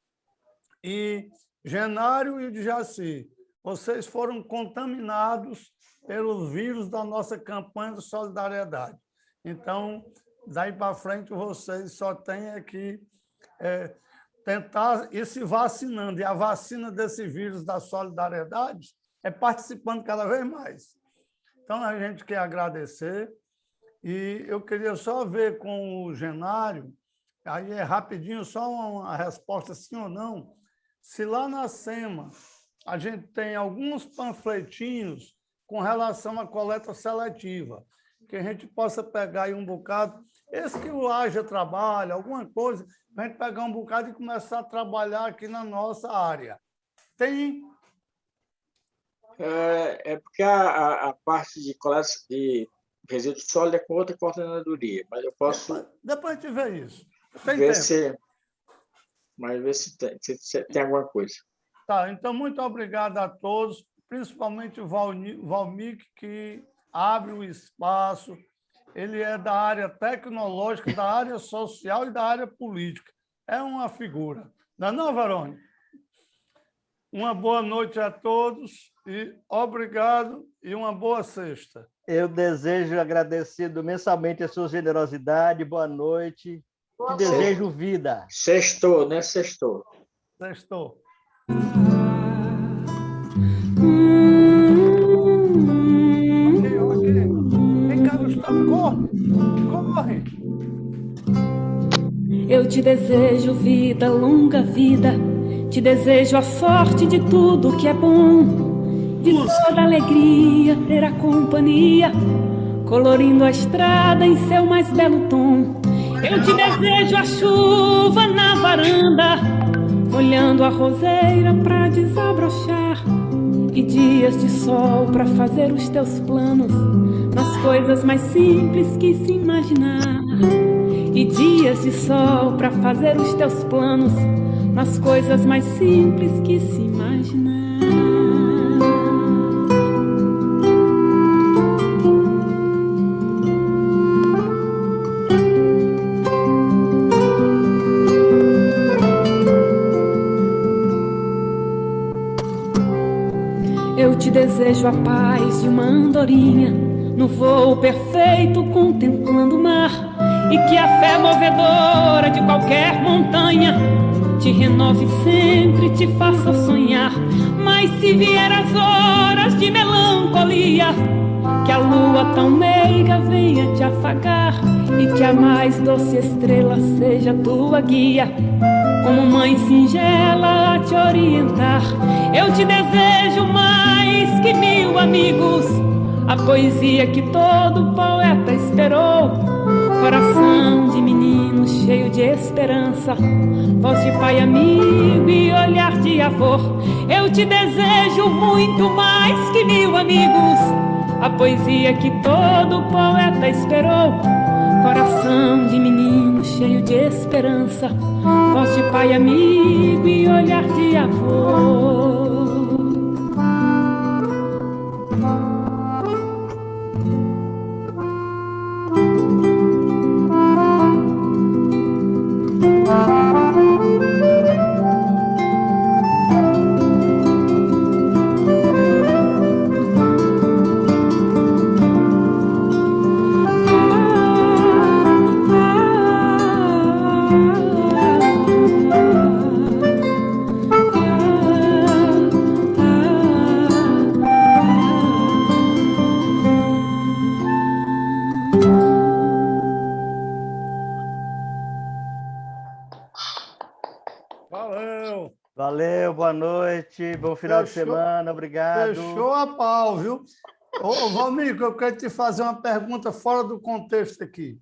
E Genário e Jaci, vocês foram contaminados pelo vírus da nossa campanha de solidariedade. Então, daí para frente, vocês só têm que tentar ir se vacinando. E a vacina desse vírus da solidariedade é participando cada vez mais. Então, a gente quer agradecer. E eu queria só ver com o Genário, aí é rapidinho, só uma resposta sim ou não, se lá na SEMA a gente tem alguns panfletinhos com relação à coleta seletiva, que a gente possa pegar aí um bocado, esse que o AJA trabalha, alguma coisa, para a gente pegar um bocado e começar a trabalhar aqui na nossa área. Tem? Porque a parte de coleta de resíduo sólido é com outra coordenadoria, mas eu posso Depois a gente vê isso. Tem ver tempo. ver se tem alguma coisa. Tá, então, muito obrigado a todos, principalmente o Valmir, que abre o espaço. Ele é da área tecnológica, da área social e da área política. É uma figura. Não é não, Verônica? Uma boa noite a todos e obrigado e uma boa sexta. Eu desejo, agradecido mensalmente a sua generosidade. Boa noite. Te desejo vida. Sextou, né? Sextou. Sextou. Ok. Vem cá, Gustavo, corre. Eu te desejo vida, longa vida. Te desejo a sorte de tudo que é bom. De toda alegria ter a companhia, colorindo a estrada em seu mais belo tom. Eu te desejo a chuva na varanda, molhando a roseira pra desabrochar, e dias de sol pra fazer os teus planos nas coisas mais simples que se imaginar. E dias de sol pra fazer os teus planos nas coisas mais simples que se imaginar. Eu te desejo a paz de uma andorinha, no voo perfeito contemplando o mar, e que a fé movedora de qualquer montanha te renove sempre, te faça sonhar. Mas se vier as horas de melancolia, que a lua tão meiga venha te afagar, e que a mais doce estrela seja tua guia, como mãe singela a te orientar. Eu te desejo mais que 1000 amigos, a poesia que todo poeta esperou, coração de menino cheio de esperança, voz de pai amigo e olhar de avô. Eu te desejo muito mais que 1000 amigos, a poesia que todo poeta esperou, coração de menino cheio de esperança, voz de pai amigo e olhar de avô. Valeu, boa noite, bom final de semana, obrigado. Fechou a pau, viu? Ô, Valmir, eu quero te fazer uma pergunta fora do contexto aqui.